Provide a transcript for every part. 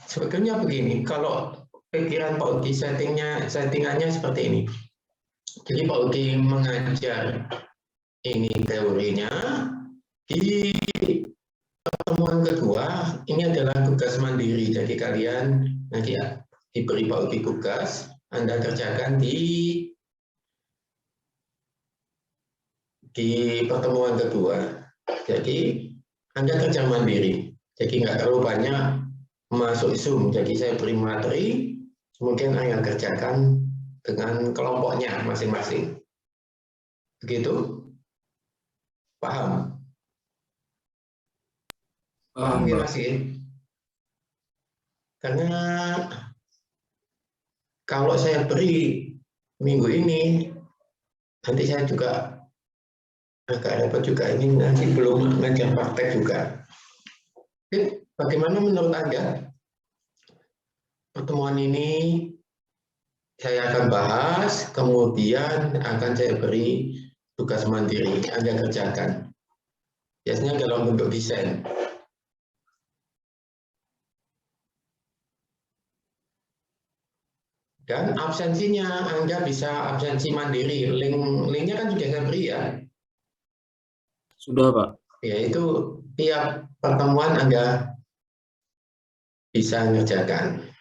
Sebetulnya begini, kalau pikiran Pak Uki settingannya seperti ini. Jadi Pak Uki mengajar ini teorinya, di pertemuan kedua ini adalah tugas mandiri. Jadi kalian nanti diberi Pak Uki tugas, Anda kerjakan di pertemuan kedua. Jadi Anda kerja mandiri. Jadi nggak terlalu banyak masuk Zoom. Jadi saya beri materi, kemudian Anda kerjakan dengan kelompoknya masing-masing. Begitu? Paham? Paham ya Mas? Karena kalau saya beri minggu ini, nanti saya juga agak dapat juga ini, nanti belum ngajar praktek juga. Oke, bagaimana menurut Anda? Pertemuan ini saya akan bahas, kemudian akan saya beri tugas mandiri, Anda kerjakan. Biasanya dalam bentuk desain. Dan absensinya, Anda bisa absensi mandiri. Linknya kan sudah saya beri ya. Sudah, Pak. Ya, itu tiap pertemuan Anda bisa mengerjakan.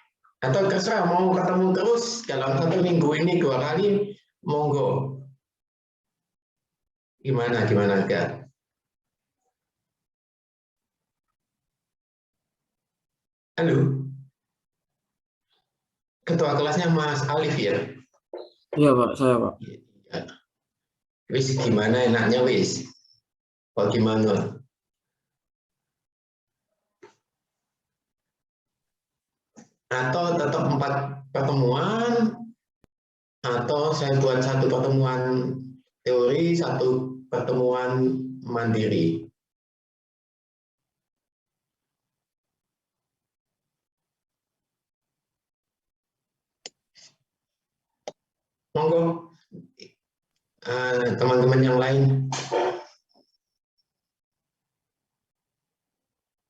Atau terserah mau ketemu terus dalam satu minggu ini 2 kali, monggo. Gimana Kak? Halo? Ketua kelasnya Mas Alif ya? Iya Pak, saya Pak. Wis gimana enaknya wis? Bagaimana? Atau tetap 4 pertemuan, atau saya buat 1 pertemuan teori, 1 pertemuan mandiri. Monggo teman-teman yang lain.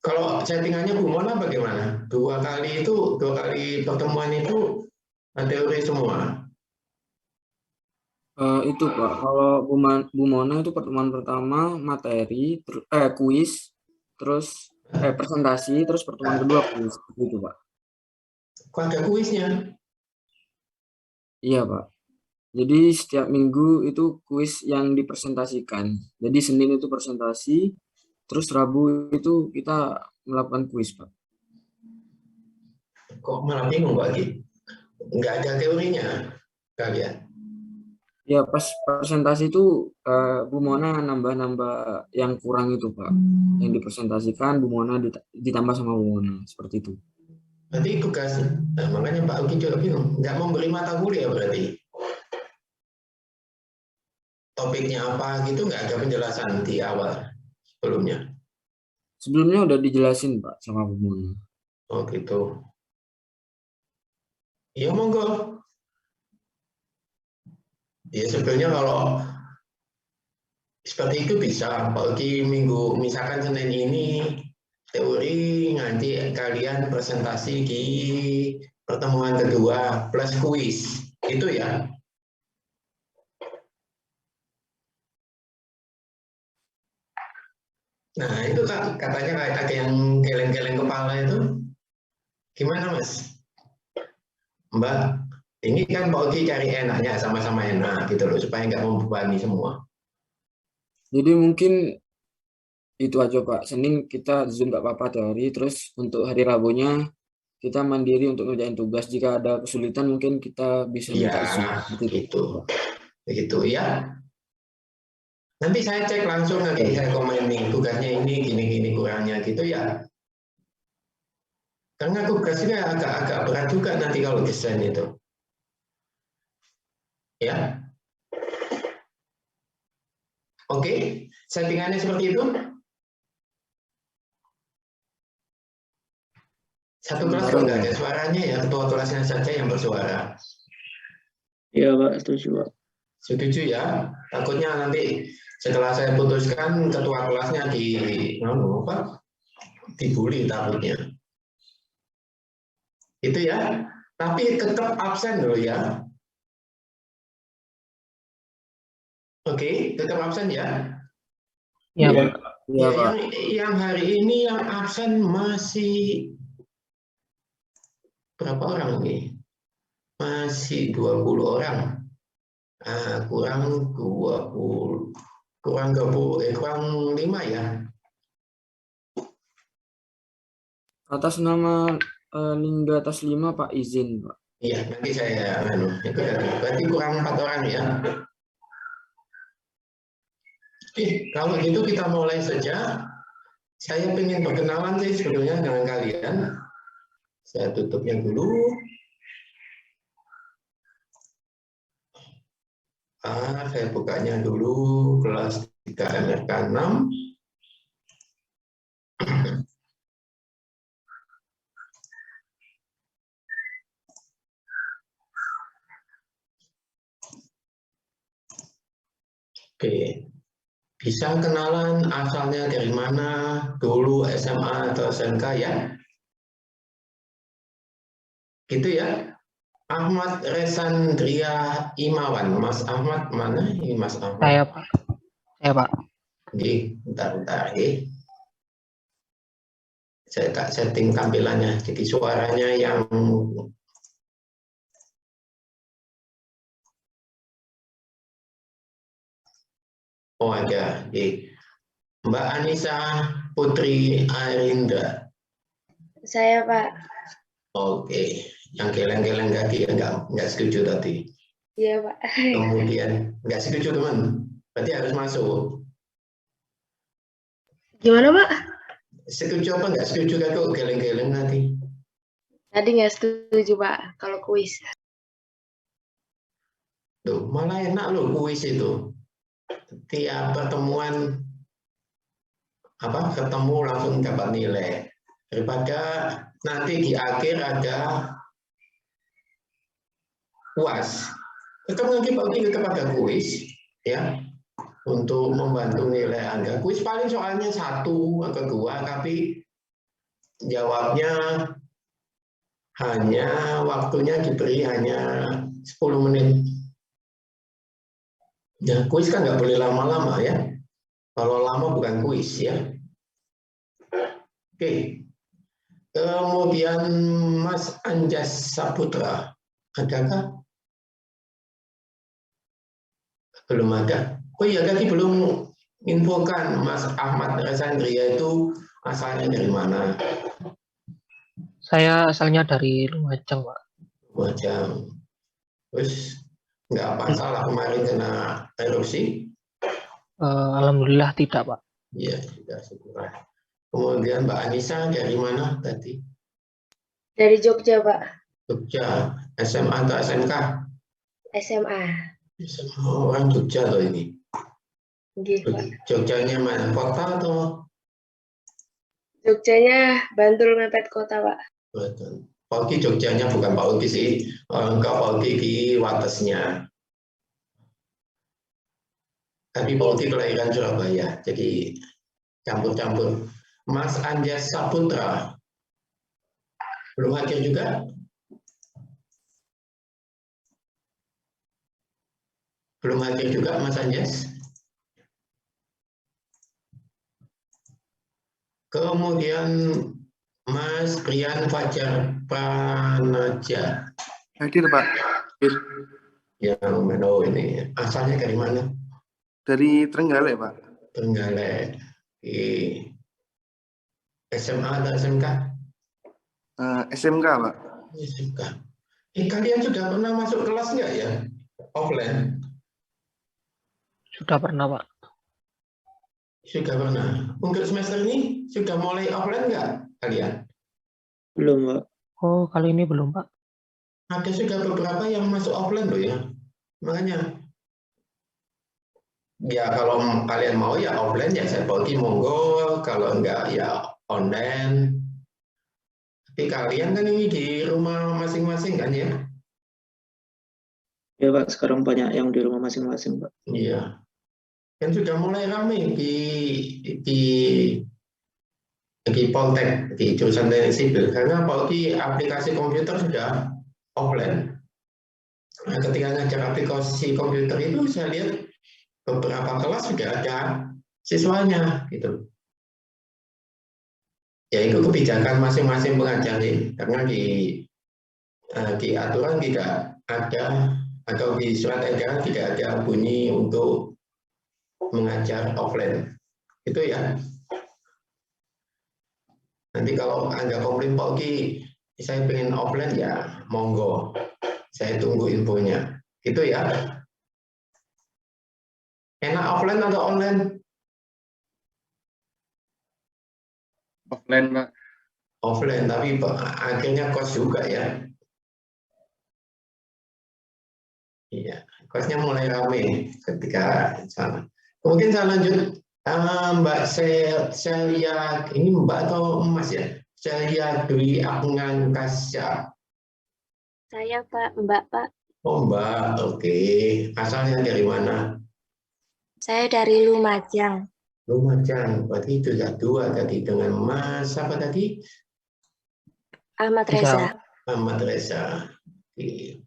Kalau settingannya Bu Mona bagaimana? 2 kali pertemuan itu teori semua. Itu Pak, kalau Bu Mona itu pertemuan pertama materi, kuis, terus presentasi, terus pertemuan kedua kuis, gitu Pak. Kok ada kuisnya? Iya Pak. Jadi setiap minggu itu kuis yang dipresentasikan. Jadi Senin itu presentasi, terus Rabu itu kita melakukan kuis Pak. Kok malah bingung Pak Ki? Nggak ada teorinya kalian? Ya pas presentasi itu Bu Mona nambah-nambah yang kurang itu Pak. Yang dipresentasikan Bu Mona ditambah sama Bu Mona, seperti itu. Berarti tugas, makanya Pak Uki juga bingung, nggak memberi mata kuliah berarti. Topiknya apa gitu, nggak ada penjelasan di awal sebelumnya. Sebelumnya udah dijelasin Pak sama Bu Mona. Oh gitu. Ya monggo. Ya sebetulnya kalau seperti itu bisa. Pak Uki minggu, misalkan Senin ini teori, nanti kalian presentasi di pertemuan kedua plus kuis. Itu ya. Nah, itu katanya kayak ada yang geleng-geleng kepala itu. Gimana, Mas? Mbak, ini kan Pak Uki cari enaknya, sama-sama enak gitu loh, supaya nggak membebani semua. Jadi mungkin itu aja Pak. Senin kita Zoom nggak apa-apa teori, terus untuk hari Rabunya kita mandiri untuk ngerjain tugas. Jika ada kesulitan mungkin kita bisa Iya, minta Zoom. gitu. Begitu ya. Nanti saya cek langsung, nanti saya komenin tugasnya ini gini-gini kurangnya gitu ya. Karena tugasnya agak berat juga nanti kalau desain itu. Ya. Oke, settingannya seperti itu. Satu kelas kok nggak ada suaranya ya, ketua kelasnya saja yang bersuara. Iya Pak, setuju Pak. Setuju ya. Takutnya nanti Setelah saya putuskan, ketua kelasnya dibully takutnya. Itu ya. Tapi tetap absen loh ya. Oke, tetap absen ya. Iya, Pak. Iya, Ya, Pak. yang hari ini yang absen masih berapa orang nih? Masih 20 orang. Kurang 20, kurang 5 ya. Atas nama Lingga atas 5, Pak, izin, Pak. Iya, nanti saya berarti kurang 4 orang ya. Kalau gitu kita mulai saja. Saya ingin perkenalan sih sebetulnya dengan kalian. Saya tutupnya dulu. Saya bukanya dulu kelas 3 MRK 6. Oke. Bisa kenalan asalnya dari mana, dulu SMA atau SMK ya? Gitu ya. Ahmad Resandria Imawan. Mas Ahmad mana? Ini Mas Ahmad. Saya, Pak. Saya, Pak. Bentar. Saya tak setting tampilannya. Jadi suaranya yang ada. Mbak Anissa Putri Arindra. Saya, Pak. Oke. Yang geleng-geleng kaki nggak setuju tadi. Iya, Pak. Kemudian nggak setuju teman. Berarti harus masuk. Gimana, Pak? Setuju apa nggak setuju kok geleng-geleng nanti? Tadi nggak setuju, Pak, kalau kuis. Tuh, malah enak loh kuis itu. Tiap pertemuan ketemu langsung dapat nilai. Daripada nanti di akhir ada UAS. Tetap nanti tetap ada kuis ya untuk membantu nilai Anda. Kuis paling soalnya 1 atau 2, tapi jawabnya waktunya diberi hanya 10 menit. Ya, kuis kan nggak boleh lama-lama ya. Kalau lama bukan kuis ya. Oke. Kemudian Mas Anjas Saputra, adakah? Belum ada. Oh iya, tadi belum infokan Mas Ahmad Resandria itu asalnya dari mana? Saya asalnya dari Lumajang, Pak. Lumajang. Terus nggak masalah kemarin kena erupsi? Alhamdulillah tidak, Pak. Iya, sudah syukur. Kemudian Mbak Anissa dari mana tadi? Dari Jogja, Pak. Jogja, SMA atau SMK? SMA. Orang Jogja loh ini. Gitu, Pak. Jogjanya mana? Kota atau? Jogjanya Bantul mepet kota, Pak. Betul. Pak Uki Jogjanya bukan Pak Uki sih. Enggak, Pak Uki di Watesnya. Tapi Pak Uki kelahiran Surabaya. Jadi campur-campur. Mas Anjas Saputra. Belum hadir juga? Belum hadir juga Mas Anjas? Kemudian Mas Brian Fajar Pranaja. Hadir, Pak. Hadir. Yang mana ini? Asalnya dari mana? Dari Trenggalek, Pak. Trenggalek. Di SMA atau SMK? SMK, Pak. SMK. Kalian sudah pernah masuk kelas nggak ya? Offline? Sudah pernah, Pak. Sudah pernah. Untuk semester ini sudah mulai offline nggak kalian? Belum, Pak. Oh, kali ini belum, Pak. Ada sudah beberapa yang masuk offline loh ya. Makanya ya kalau kalian mau ya offline ya saya bagi monggo, kalau enggak ya online. Tapi kalian kan ini di rumah masing-masing kan ya? Ya Pak, sekarang banyak yang di rumah masing-masing Pak. Iya. Kan sudah mulai ramai di Poltek, di jurusan teknik sipil, karena Pak Uki aplikasi komputer sudah offline. Nah, ketika ngajar aplikasi komputer itu saya lihat beberapa kelas sudah ada siswanya gitu. Ya itu kebijakan masing-masing pengajar sih, karena di aturan tidak ada atau di surat edaran tidak ada bunyi untuk mengajar offline. Itu ya. Nanti kalau Anda komplain Pak Uki, saya pengen offline ya monggo. Saya tunggu infonya. Gitu ya. Enak offline atau online? Offline, Pak. Offline, tapi akhirnya kos juga ya. Iya, kosnya mulai ramai ketika sana. Kemudian saya lanjut, Mbak Celia, ini Mbak atau Mas ya? Celia Dwi Agnankasya. Saya Pak, Mbak Pak. Oh Mbak, oke. Asalnya dari mana? Saya dari Lumajang. Lumajang, berarti itu sudah dua tadi dengan Mas apa tadi? Ahmad Tiga. Reza. Ahmad Reza. Oke.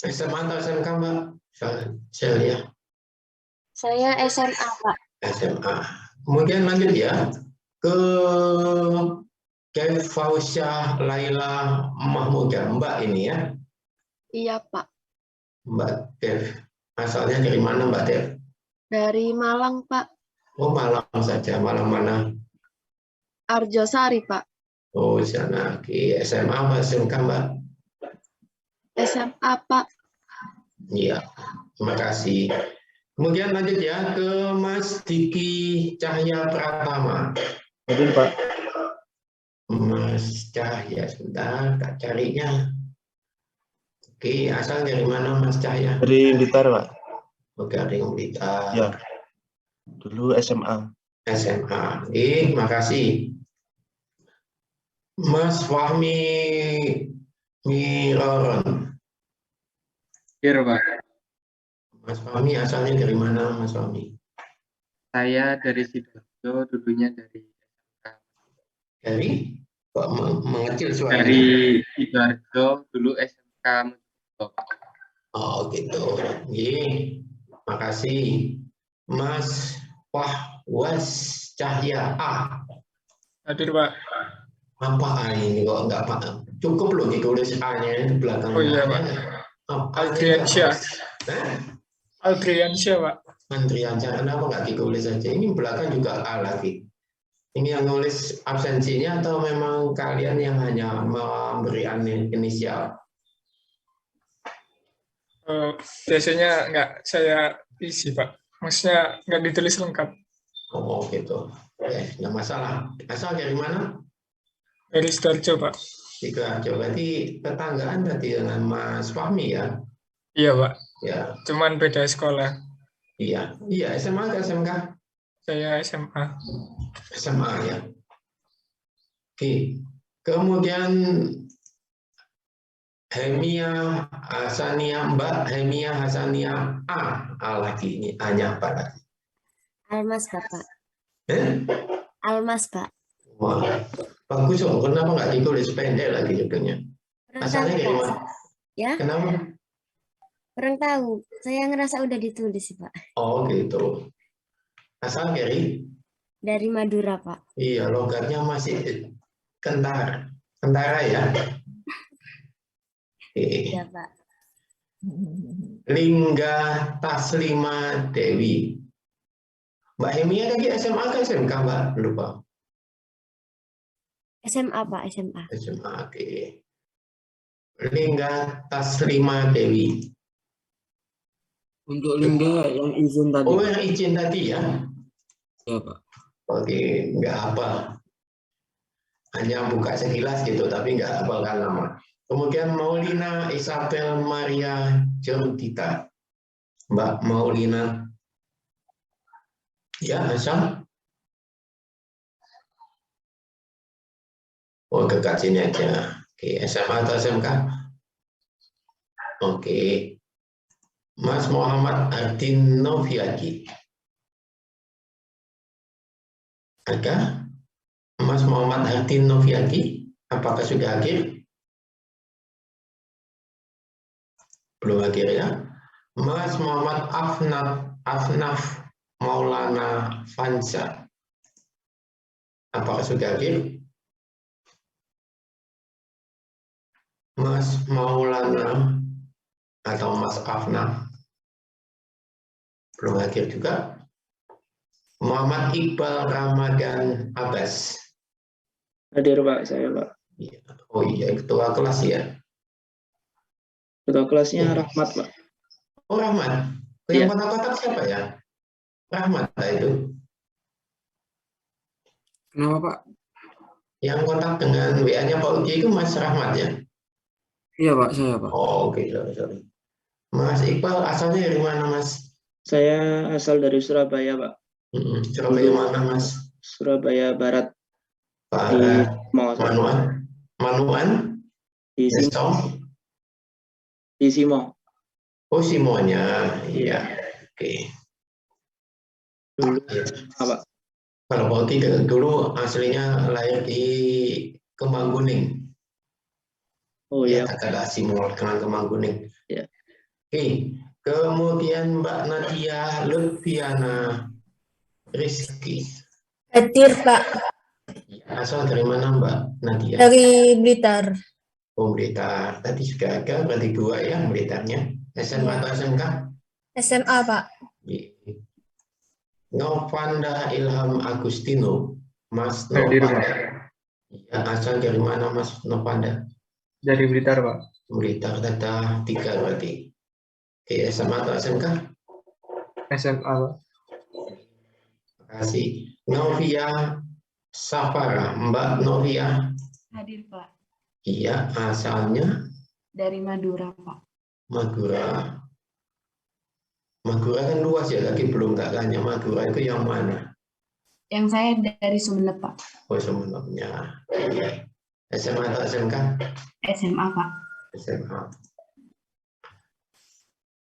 SMA atau SMK Mbak? Celia. Saya SMA Pak. SMA. Kemudian lanjut ya ke Dev Fausyah Laila Mahmudah. Mbak ini ya, Iya, Pak. Mbak Dev. Asalnya dari mana Mbak Dev? Dari Malang, Pak. Oh Malang saja, Malang mana? Arjosari, Pak. Oh sana, oke. SMA apa SMK Mbak? SMA, Pak. Iya, terima kasih. Kemudian lanjut ya ke Mas Diki Cahya Pratama. Mungkin Pak. Mas Cahya, sebentar, tak carinya. Oke, asal dari mana Mas Cahya? Dari Blitar, Pak. Oke, dari Blitar. Ya. Dulu SMA. SMA. Terima kasih. Mas Fahmi Miroron. Iya, Pak. Mas Fahmi asalnya dari mana Mas Fahmi? Saya dari Sidoarjo, dulunya dari Dari? Kok mengecil suaranya? dari Sidoarjo, dulu SMK. Oh gitu. Iya. Makasih. Mas Wahwas Cahya A. Hadir, Pak. Apa A ini kok enggak paham? Cukup loh ditulis A-nya di belakang. Oh iya, Pak. Aldriansyah. Aldriansyah, Pak. Aldriansyah, kenapa nggak ditulis saja? Ini belakang juga A lagi. Ini yang nulis absensinya atau memang kalian yang hanya memberi inisial? Biasanya nggak saya isi, Pak. Maksudnya nggak ditulis lengkap. Oh gitu. Nggak masalah. Asal dari mana? Dari Sidoarjo, Pak. Sidoarjo. Berarti tetanggaan tadi dengan Mas Fahmi ya? Iya, Pak. Ya. Cuman beda sekolah. Iya. Iya, SMA atau SMK? Saya SMA. SMA ya. Oke. Kemudian Hemia Hasania, Mbak Hemia Hasania A lagi ini A-nya apa lagi? Almas, Bapak. Almas, Pak. Wah, bagus dong. Kenapa nggak ditulis pendek lagi judulnya? Asalnya dari mana? Ya? Kenapa? Kurang tahu. Saya ngerasa udah ditulis, Pak. Oh gitu. Asal dari Madura, Pak. Iya, logatnya masih kentara ya. Iya, Pak. Lingga Taslima Dewi. Mbak Hemia tadi SMA kan SMK Mbak? Lupa. SMA, Pak. SMA. SMA, oke. Lingga Taslima Dewi. Untuk Lingga yang izin tadi. Oh, yang izin tadi ya? Ya, Pak. Oke, nggak apa. Hanya buka sekilas gitu, tapi nggak hafalkan nama. Kemudian Maulina Isabel Maria Jordita. Mbak Maulina. Ya, asal. Oh, dekat sini aja. Oke, SMA atau SMK? Oke. Mas Muhammad Ardin Noviadi. Ada? Mas Muhammad Ardin Noviadi, apakah sudah hadir? Belum hadir ya. Mas Muhammad Afnaf Maulana Fansa, apakah sudah hadir? Mas Maulana atau Mas Afnaf belum hadir juga. Muhammad Iqbal Ramadan Abbas. Hadir Pak, saya Pak. Oh iya, ketua kelas ya. Ketua kelasnya Rahmat Pak. Oh Rahmat. Yang kotak-kotak siapa ya? Rahmat itu. Kenapa Pak? Yang kontak dengan WA-nya Pak Ugi itu Mas Rahmat ya? Iya Pak, saya Pak. Oh oke, sorry. Mas Iqbal asalnya dari mana Mas? Saya asal dari Surabaya Pak. Surabaya mana Mas? Surabaya Barat. Barat. Manuan? Di Simo? Di Simo. Oh Simonya, iya. Oke. Dulu Ya. apa? Kalau Pak Ugi dulu aslinya lahir di Kemangkuning. Oh iya. Ada Simo dengan Kemangkuning. Ya. Oke. Kemudian Mbak Nadia Lutfiana Rizky. Hadir Pak, Asal dari mana Mbak Nadia? dari Blitar. Oh Blitar. Tadi sudah ada, berarti 2 ya Blitarnya. SMA atau SMK? SMA Pak. Novanda Ilham Agustino. Mas Hadir, Novanda. Pak. Ya, asal dari mana Mas Novanda? Dari Blitar, Pak. Blitar, data 3 berarti. Oke, SMA atau SMK? SMA, Pak. Terima kasih. Novia Safara, Mbak Novia. Hadir, Pak. Iya, asalnya Dari Madura, Pak. Madura. Madura kan luas ya, lagi belum tak tanya Madura itu yang mana? Yang saya dari Sumeneb, Pak. Oh, Sumenebnya. Iya. SMA atau SMK? SMA, Pak. SMA.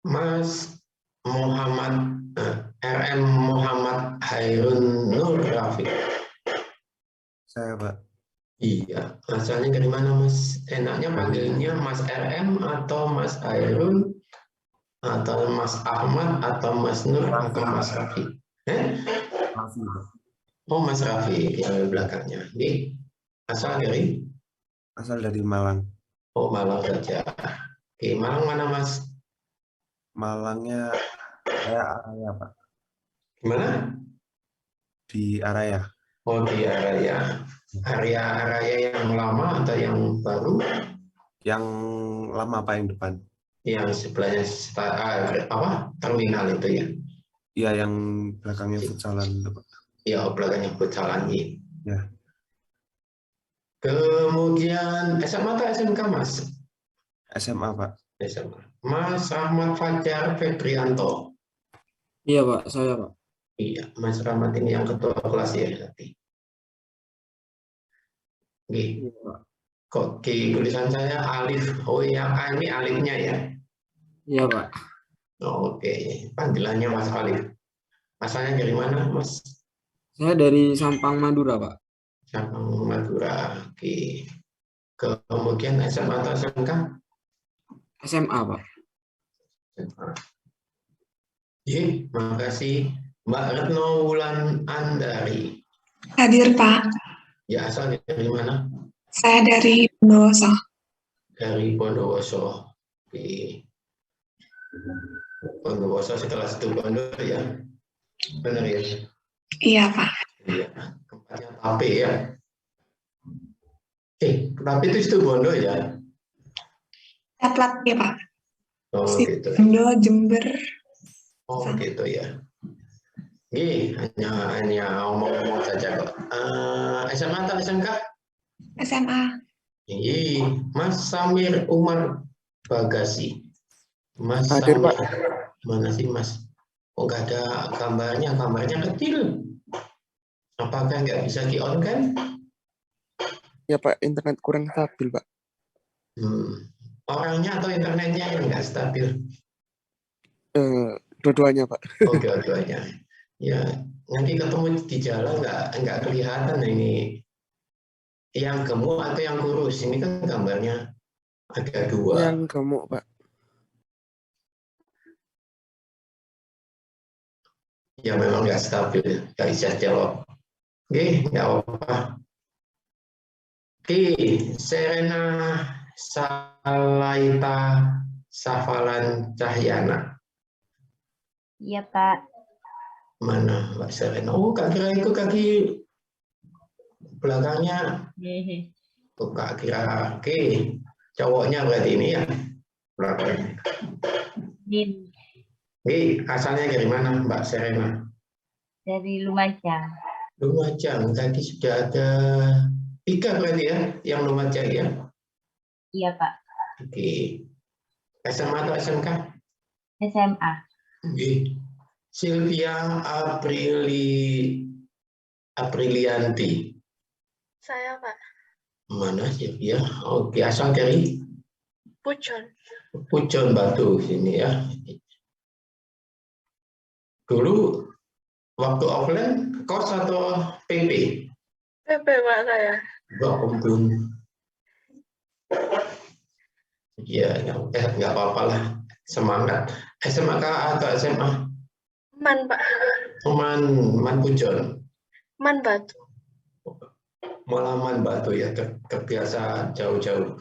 Mas Muhammad RM Muhammad Hairun Nur Rafiq. Saya Pak. Iya, asalnya dari mana Mas? Enaknya panggilnya Mas RM atau Mas Hairun atau Mas Ahmad atau Mas Nur atau Mas Rafi? Oh Mas Rafi yang belakangnya. Ini asal dari? Asal dari Malang. Oh Malang saja. Oke, Malang mana Mas? Malangnya saya Araya Pak. Gimana? Di Araya. Oh di Araya. Area yang lama atau yang baru? Yang lama Pak, yang depan. Yang sebelahnya terminal itu ya? Iya, yang belakangnya futsalan itu Pak. Iya, belakangnya futsalan ini. Ya. Kemudian SMA atau SMK Mas? SMA Pak. SMA. Mas Rahmat Fajar Febrianto. Iya Pak, saya Pak. Iya, Mas Rahmat ini yang ketua kelas ya nanti. Oke. Kok di tulisan saya Alif. Oh yang A ini Alifnya ya? Iya Pak. Oh, oke, panggilannya Mas Alif. Asalnya dari mana Mas? Saya dari Sampang Madura Pak. Sampang Madura. Oke. Kemudian SMA atau SMK? SMA Pak. SMA. Terima kasih. Mbak Retno Wulan Andari. Hadir, Pak. Ya, asal dari mana? Saya dari Bondowoso. Dari Bondowoso. Oke. Bondowoso sekelas itu Bondo ya? Benar ya? Iya, Pak. Iya. Tempatnya Tape ya? Tape itu situ Bondo ya? Atlat ya, Pak. Oh gitu. Bondo, Jember. Oh gitu ya. Gih, hanya omong-omong saja kok. SMA atau SMK? SMA. Mas Samir Umar Bagasi. Mas Hadir, Samir. Pak. Mana sih Mas? Kok nggak ada gambarnya? Gambarnya kecil. Apakah nggak bisa di-on kan? Ya, Pak. Internet kurang stabil, Pak. Orangnya atau internetnya yang nggak stabil? Dua-duanya, Pak. Oke, dua-duanya. Ya, nanti ketemu di jalan nggak kelihatan ini yang gemuk atau yang kurus. Ini kan gambarnya ada dua. Yang gemuk, Pak. Ya memang nggak stabil, nggak bisa jawab. Oke, nggak apa-apa. Oke, Serena Salaita Safalan Cahyana. Iya, Pak. Mana Mbak Serena? Oh, Kak Kira itu kaki belakangnya. Oh, Kak Kira. Oke, cowoknya berarti ini ya belakangnya. Oke, asalnya dari mana Mbak Serena? Dari Lumajang. Lumajang, tadi sudah ada 3 berarti ya, yang Lumajang ya? Iya, Pak. Oke. SMA atau SMK? SMA. Oke. Sylvia Aprilianti. Saya, Pak. Mana Sylvia? Oke, asal dari Pucon. Pucon Batu sini ya. Dulu waktu offline kos atau PP? PP, Pak, saya. Enggak, ampun. Ya, nggak apa-apa lah. Semangat. SMK atau SMA? Man, Pak. Man Pucon. Man Batu. Malah Man Batu ya, kebiasa jauh-jauh.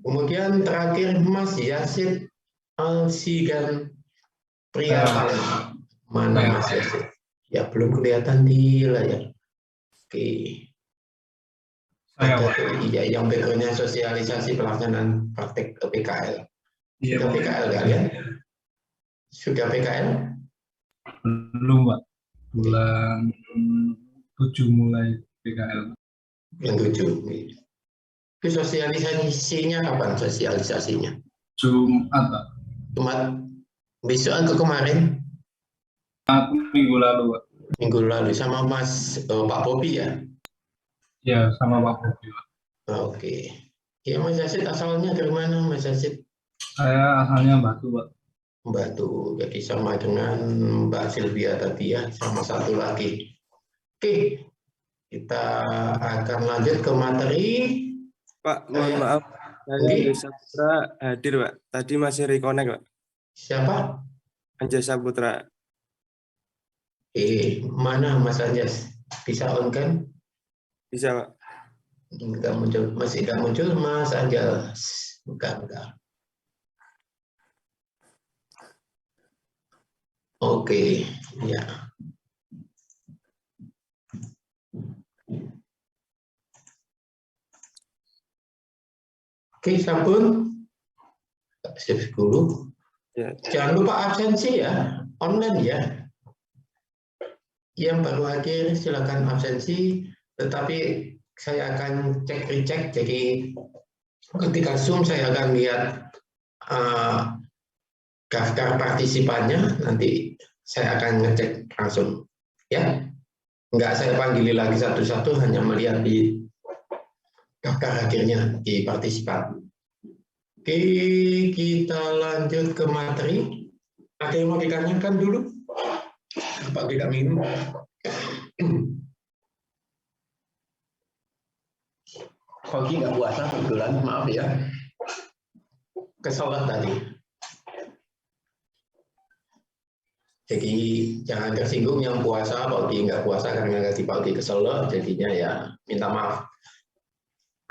Kemudian terakhir Mas Yasid Alsigan pria paling mana Mas Yasid? Ya belum kelihatan di layar. Oke. Iya, yang backgroundnya sosialisasi pelaksanaan praktek PKL. Sudah PKL kalian? Sudah PKL? Belum, Pak. Bulan 7 mulai PKL. Yang 7. Itu sosialisasinya kapan sosialisasinya? Jumat, Pak. Jumat. Besok atau kemarin? Minggu lalu, Pak. Minggu lalu sama Mas Pak Bobi ya? Ya, sama Pak Bobi, Pak. Oke. Ya Mas Yasid asalnya dari mana Mas Yasid? Saya asalnya Batu, Pak. Batu, jadi sama dengan Mbak Sylvia tadi ya, sama satu lagi. Oke, kita akan lanjut ke materi. Pak, mohon maaf. Saya Anjas Saputra hadir, Pak. Tadi masih reconnect, Pak. Siapa? Anjas Saputra. Mana Mas Anjas? Bisa on kan? Bisa, Pak. Enggak muncul, masih enggak muncul Mas Anjas. Enggak. Oke, ya. Oke, sampun. Save dulu. Ya. Jangan lupa absensi ya, online ya. Yang baru hadir silakan absensi, tetapi saya akan recheck. Jadi ketika Zoom saya akan lihat daftar partisipannya, nanti saya akan ngecek langsung ya. Enggak saya panggil lagi satu-satu, hanya melihat di daftar hadirnya di partisipan. Oke, kita lanjut ke materi. Ada yang mau ditanyakan dulu? Pak tidak minum. Kogi nggak puasa kebetulan, maaf ya. Kesolat tadi. Jadi jangan tersinggung yang puasa, Pak Udi nggak puasa karena gaji Pak Udi keselak, jadinya ya minta maaf.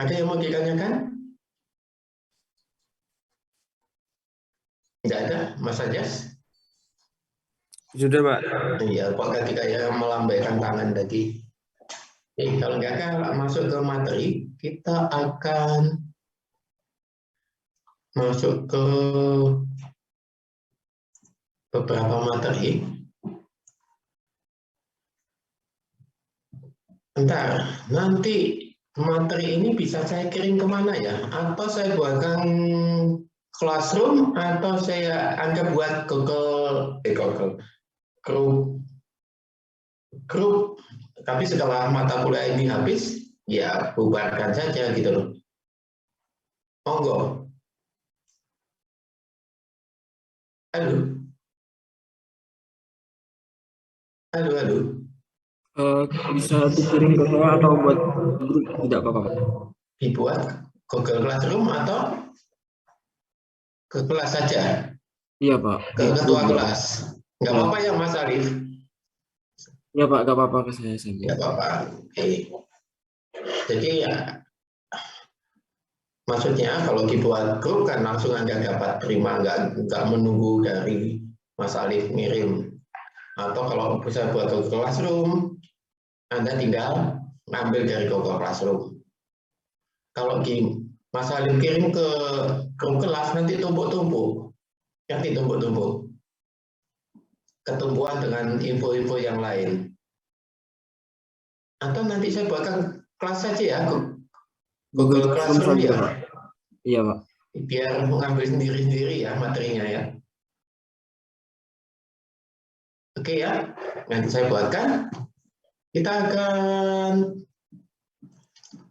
Ada yang mau ditanyakan? Nggak ada, Mas Anjas? Sudah, Pak. Iya, Pak ketika yang melambaikan tangan tadi. Kalau nggak ada masuk ke materi, kita akan masuk ke beberapa materi. Bentar, nanti materi ini bisa saya kirim kemana ya? Atau saya buatkan Classroom, atau saya anggap buat Google grup. Tapi setelah mata kuliah ini habis, ya bubarkan saja gitu loh. Monggo. Halo. Halo. Bisa dikirim ke saya atau buat grup tidak apa-apa, Pak? Dibuat Google Classroom atau ke kelas saja? Iya, Pak. Ke ketua Grup. kelas. Nggak Ya. apa-apa ya Mas Alif? Ya, Pak, nggak apa-apa ke saya saja. Nggak apa-apa. Oke. Jadi ya, maksudnya kalau dibuat grup kan langsung Anda dapat terima, nggak menunggu dari Mas Alif ngirim. Atau kalau bisa buat Google Classroom, Anda tinggal ngambil dari Google Classroom. Kalau Mas Alif kirim ke grup kelas, nanti tumpuk-tumpuk. Nanti tumpuk-tumpuk. Ketumpuan dengan info-info yang lain. Atau nanti saya buatkan kelas saja ya, Google Classroom saja, ya. Pak. Iya, Pak. Biar mengambil sendiri-sendiri ya materinya ya. Oke ya, nanti saya buatkan. Kita akan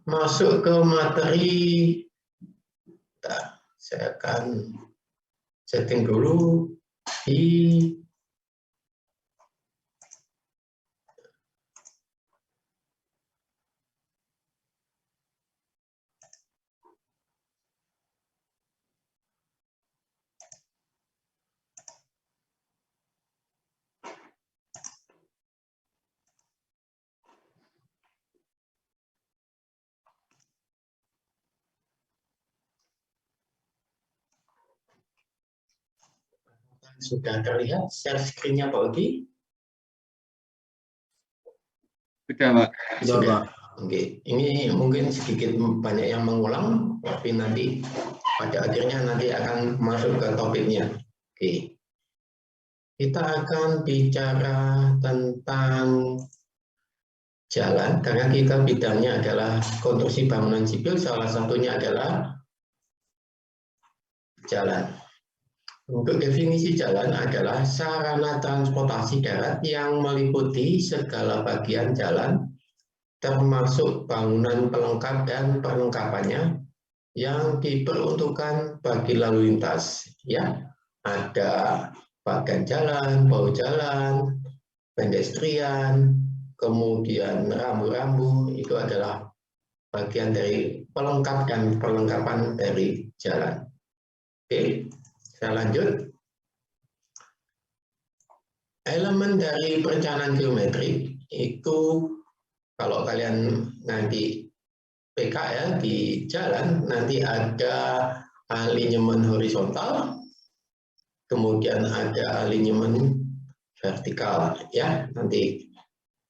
masuk ke materi. Saya akan setting dulu di sudah terlihat share screen-nya Pak Odi? Sudah, Pak. Sudah. Oke, ini mungkin sedikit banyak yang mengulang, tapi nanti pada akhirnya nanti akan masuk ke topiknya. Oke. Kita akan bicara tentang jalan, karena kita bidangnya adalah konstruksi bangunan sipil, salah satunya adalah jalan. Untuk definisi jalan adalah sarana transportasi darat yang meliputi segala bagian jalan, termasuk bangunan pelengkap dan perlengkapannya yang diperuntukkan bagi lalu lintas. Ya, ada bagan jalan, bahu jalan, pedestrian, kemudian rambu-rambu, itu adalah bagian dari pelengkap dan perlengkapan dari jalan. Oke. Kita lanjut. Elemen dari perencanaan geometrik itu kalau kalian nanti PKL di jalan, nanti ada alinyemen horizontal, kemudian ada alinyemen vertikal. Ya, nanti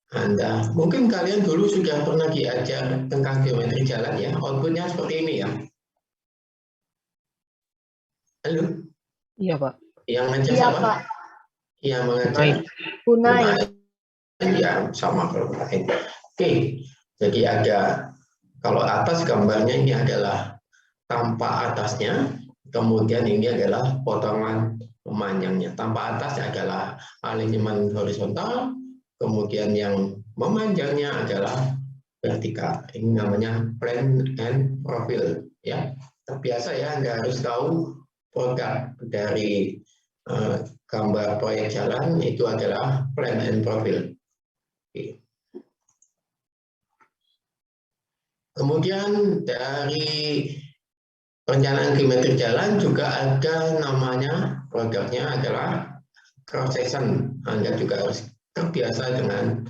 Anda, mungkin kalian dulu sudah pernah diajar tentang geometri jalan ya, outputnya seperti ini ya. Halo? Iya, Pak. Yang ngajar Iya, sama? Pak. Yang mengajar? Gunai. Ya, sama kalau lain. Oke, jadi ada, kalau atas gambarnya ini adalah tampak atasnya, kemudian ini adalah potongan memanjangnya. Tampak atas adalah alinyemen horizontal, kemudian yang memanjangnya adalah vertikal. Ini namanya plan and profile. Ya, terbiasa ya, Anda harus tahu produk dari gambar proyek jalan itu adalah plan and profile. Oke. Kemudian dari perencanaan geometri jalan juga ada namanya, produknya adalah cross section. Anda juga harus terbiasa dengan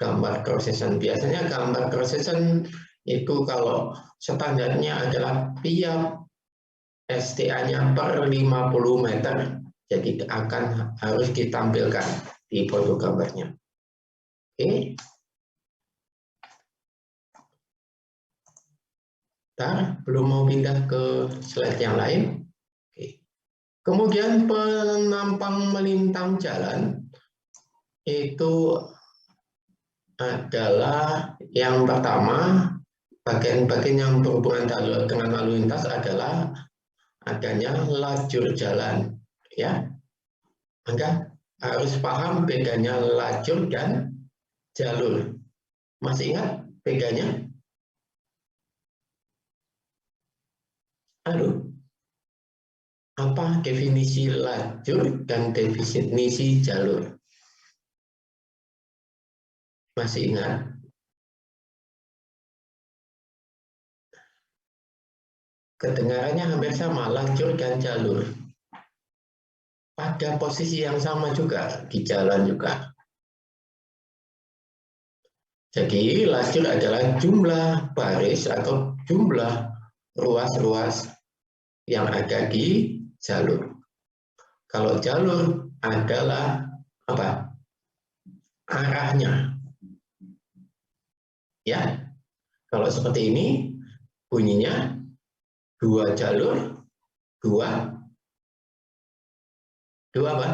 gambar cross section. Biasanya gambar cross section itu kalau standarnya adalah tiap STA-nya per 50 meter. Jadi akan harus ditampilkan di foto gambarnya. Oke. Bentar, belum mau pindah ke slide yang lain. Oke. Kemudian penampang melintang jalan itu adalah yang pertama, bagian-bagian yang berhubungan dengan lalu lintas adalah adanya lajur jalan. Ya, Anda harus paham bedanya lajur dan jalur. Masih ingat bedanya? Halo? Apa definisi lajur dan definisi jalur? Masih ingat? Kedengarannya hampir sama, lajur dan jalur. Pada posisi yang sama juga, di jalan juga. Jadi lajur adalah jumlah baris atau jumlah ruas-ruas yang ada di jalur. Kalau jalur adalah apa? Arahnya. Ya. Kalau seperti ini bunyinya dua jalur, dua apa?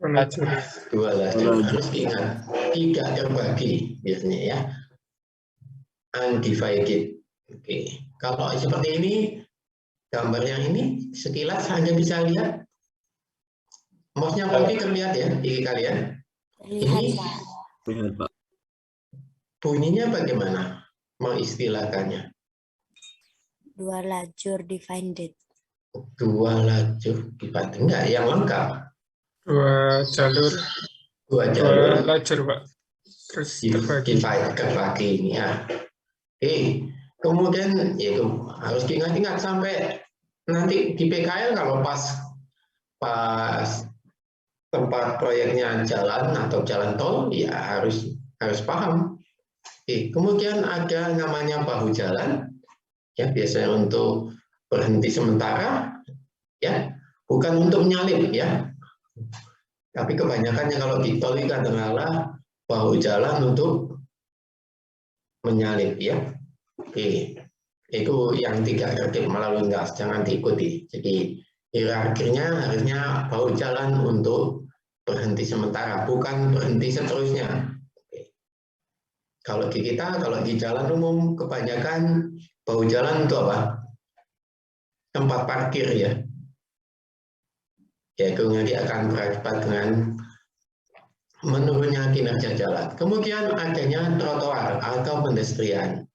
Lajur. Dua lajur. Harus diingat, tidak terbagi biasanya ya. Undivided. Oke. Kalau seperti ini, gambar yang ini sekilas hanya bisa lihat. Mouse-nya mungkin terlihat ya di kalian. Ini bunyinya bagaimana? Mengistilahkannya. Dua lajur divided. Dua lajur divided. Enggak, yang lengkap. Dua jalur. Dua jalur. Dua lajur, Pak. Terus terbagi. Terbagi ini ya. Oke. Kemudian itu harus diingat-ingat sampai nanti di PKL kalau pas tempat proyeknya jalan atau jalan tol ya harus paham. Oke, kemudian ada namanya bahu jalan ya, biasanya untuk berhenti sementara ya, bukan untuk menyalip ya. Tapi kebanyakannya kalau di tol itu adalah bahu jalan untuk menyalip ya. Oke. Itu yang tidak tertib lalu lintas, jangan diikuti. Jadi hierarkinya harusnya bahu jalan untuk berhenti sementara, bukan berhenti seterusnya. Oke. Kalau di kita, kalau di jalan umum, kebanyakan bahu jalan untuk apa? Tempat parkir ya. Yaitu nanti akan berakibat dengan menurunnya kinerja jalan. Kemudian adanya trotoar atau pedestrian.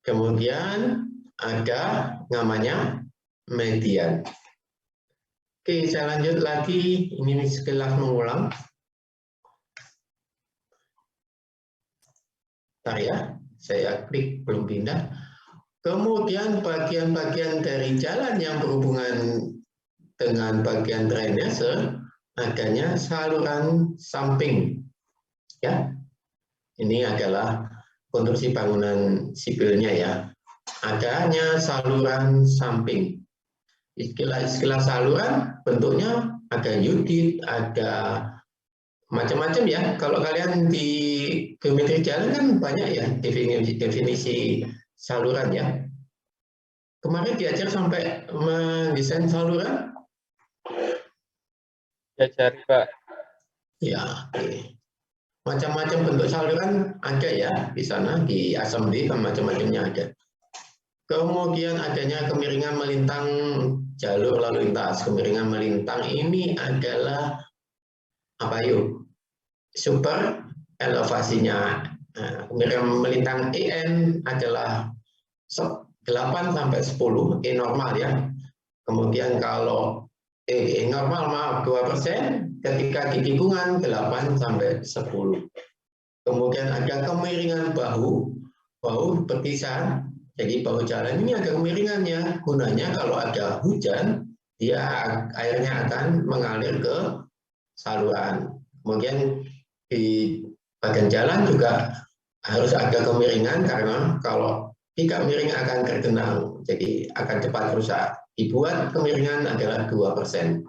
Kemudian ada namanya median. Oke, saya lanjut lagi. Ini sekilas mengulang. Bentar ya, saya klik belum pindah. Kemudian bagian-bagian dari jalan yang berhubungan dengan bagian drainase adanya saluran samping. Ya, ini adalah konstruksi bangunan sipilnya ya. Adanya saluran samping. Istilah saluran bentuknya ada unit, ada macam-macam ya. Kalau kalian di geometri jalan kan banyak ya definisi saluran ya. Kemarin diajar sampai mendesain saluran? Diajari, Pak. Ya, oke. Macam-macam bentuk saluran ada ya di sana, di assembly kan macam-macamnya ada. Kemudian adanya kemiringan melintang jalur lalu lintas. Kemiringan melintang ini adalah apa yuk? Super elevasinya. Nah, kemiringan melintang EN adalah 8 sampai 10, E normal ya. Kemudian kalau E normal maaf 2%, ketika di tikungan 8 sampai 10. Kemudian ada kemiringan bahu berpisah. Jadi bahu jalan ini ada kemiringannya. Gunanya kalau ada hujan, dia airnya akan mengalir ke saluran. Kemudian di bagian jalan juga harus ada kemiringan karena kalau tidak miring akan tergenang, jadi akan cepat rusak. Dibuat kemiringan adalah 2%.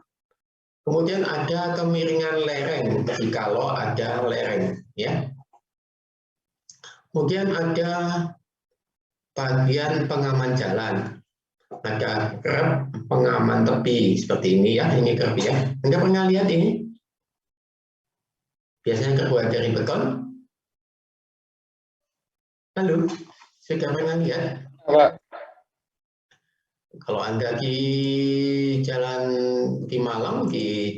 Kemudian ada kemiringan lereng, jikalau ada lereng, ya. Kemudian ada bagian pengaman jalan, ada kerb pengaman tepi seperti ini ya, ini kerb ya. Anda pernah lihat ini? Biasanya terbuat dari beton. Halo, sudah pernah lihat? Kalau Anda di jalan di Malang di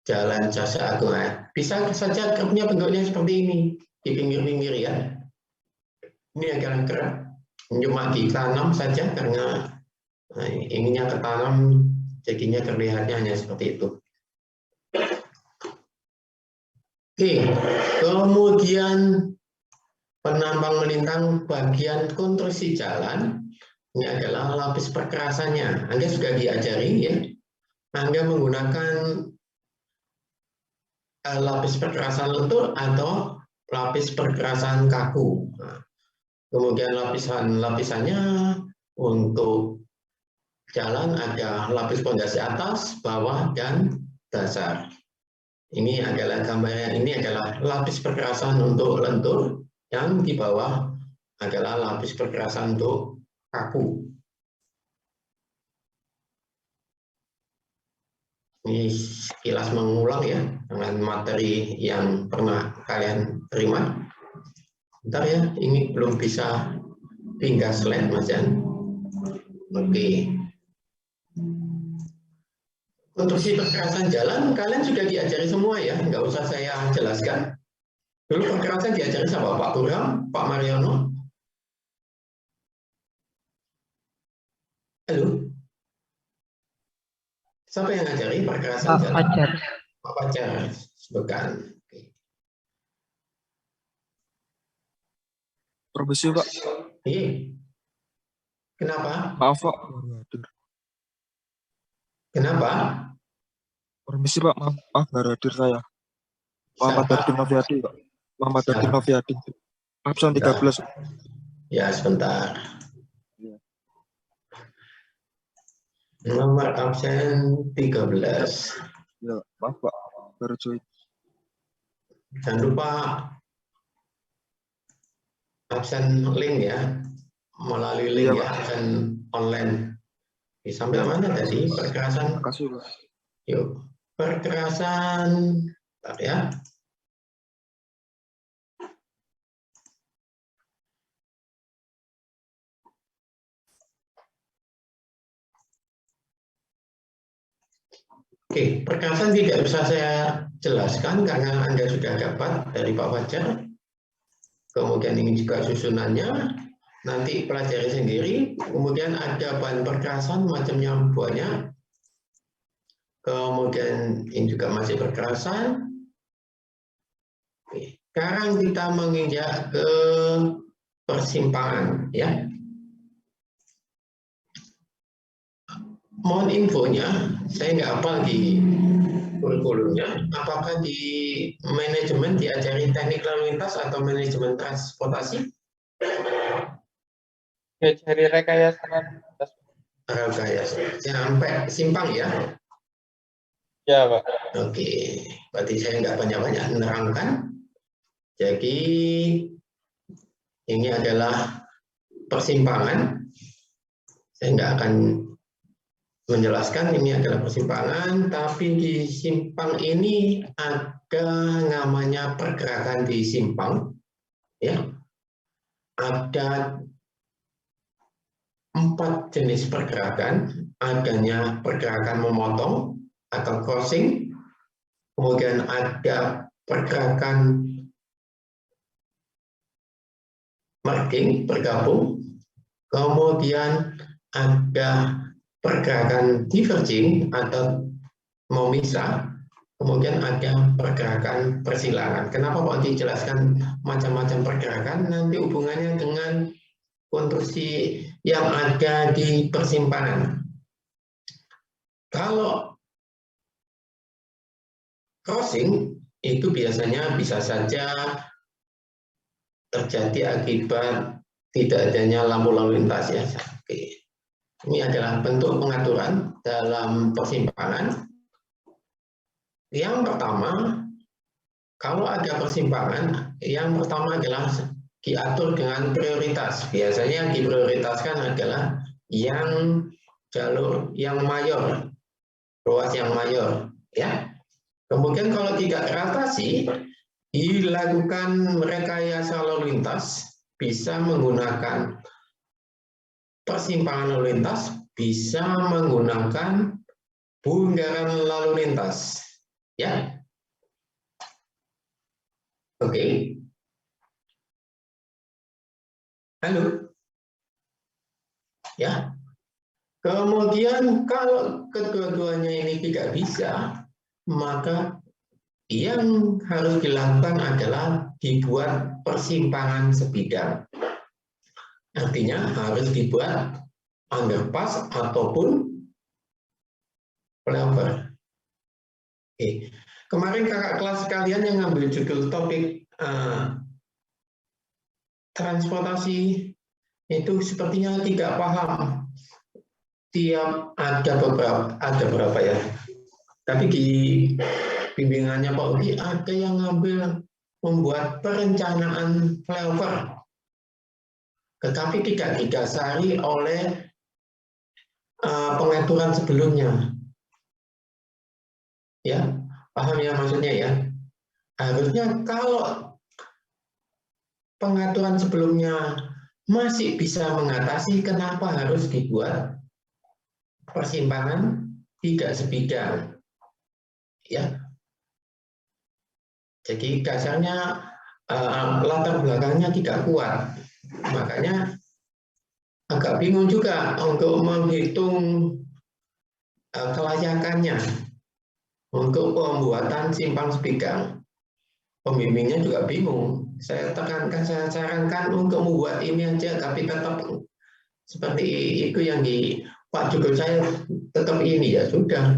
Jalan Jasa Agung, bisa saja kerbnya bentuknya seperti ini di pinggir-pinggir ya. Ini adalah kerb, cuma ditanam saja karena ininya tertanam, jadinya terlihatnya hanya seperti itu. Oke, kemudian penambang melintang bagian konstruksi jalan, ini adalah lapis perkerasannya. Anda sudah diajari ya, Anda menggunakan lapis perkerasan lentur atau lapis perkerasan kaku. Nah, kemudian lapisannya untuk jalan ada lapis pondasi atas, bawah, dan dasar. Ini adalah gambarnya, ini adalah lapis perkerasan untuk lentur, yang di bawah adalah lapis perkerasan untuk kaku. Ini sekilas mengulang ya, dengan materi yang pernah kalian terima. Bentar ya, ini belum bisa pindah slide Mas Jan. Oke. Konstruksi perkerasan jalan, kalian sudah diajari semua ya, nggak usah saya jelaskan. Dulu perkerasan diajari sama Pak Burham, Pak Mariono. Halo? Siapa yang ngajari perkerasan Pak jalan? Fajar. Pak Fajar, bukan. Permisi Pak. Iya. Kenapa? Maaf Pak. Kenapa? Permisi Pak, maaf baru hadir saya. Muhammad Darkin Noviadi Pak. Muhammad Darkin Noviadi. Absen 13. Ya, sebentar. Nomor absen 13. Ya, maaf Pak. Baru join. Jangan lupa absen link ya. Melalui link ya, absen online. Sampai mana tadi? Perkerasan. Terima kasih Pak. Yuk, perkerasan. Bentar ya. Oke, perkerasan tidak bisa saya jelaskan karena Anda sudah dapat dari Pak Fajar. Kemudian ini juga susunannya, nanti pelajari sendiri. Kemudian ada bahan perkerasan macamnya banyak. Kemudian ini juga masih perkerasan. Oke, sekarang kita menginjak ke persimpangan ya. Mohon infonya, saya nggak hafal di kurikulumnya, apakah di manajemen diajari teknik lalu lintas atau manajemen transportasi? Diajari rekayasa lalu lintas. Rekayasa, sampai simpang ya? Ya Pak. Oke, berarti saya nggak banyak-banyak menerangkan. Jadi, ini adalah persimpangan. Saya nggak akan menjelaskan ini adalah persimpangan, tapi di simpang ini ada namanya pergerakan di simpang, ya. Ada 4 jenis pergerakan, adanya pergerakan memotong atau crossing, kemudian ada pergerakan merging, bergabung, kemudian ada pergerakan diverging atau memisah, kemudian ada pergerakan persilangan. Kenapa Pak dijelaskan macam-macam pergerakan? Nanti hubungannya dengan konstruksi yang ada di persimpangan. Kalau crossing itu biasanya bisa saja terjadi akibat tidak adanya lampu lalu lintas ya. Oke. Ini adalah bentuk pengaturan dalam persimpangan. Yang pertama, kalau ada persimpangan, yang pertama adalah diatur dengan prioritas. Biasanya yang diprioritaskan adalah yang jalur yang mayor, ruas yang mayor, ya. Kemudian kalau tidak teratasi, dilakukan rekayasa lalu lintas, bisa menggunakan persimpangan lalu lintas, bisa menggunakan bundaran lalu lintas, ya. Oke. Halo. Ya. Kemudian kalau kedua-duanya ini tidak bisa, maka yang harus dilakukan adalah dibuat persimpangan sebidang. Artinya harus dibuat underpass ataupun flyover. Oke. Kemarin kakak kelas kalian yang ngambil judul topik transportasi itu sepertinya tidak paham. Tiap ada berapa ya? Tapi di bimbingannya Pak Udi ada yang ngambil membuat perencanaan flyover, tetapi tidak didasari oleh pengaturan sebelumnya. Ya, paham ya maksudnya ya? Harusnya kalau pengaturan sebelumnya masih bisa mengatasi, kenapa harus dibuat persimpangan tidak sebidang? Ya, jadi dasarnya latar belakangnya tidak kuat, makanya agak bingung juga untuk menghitung kelayakannya untuk pembuatan simpang sebidang. Pembimbingnya juga bingung. Saya tekankan, saya sarankan untuk membuat ini aja, tapi tetap seperti itu yang di Pak Joko saya tetap ini, ya sudah.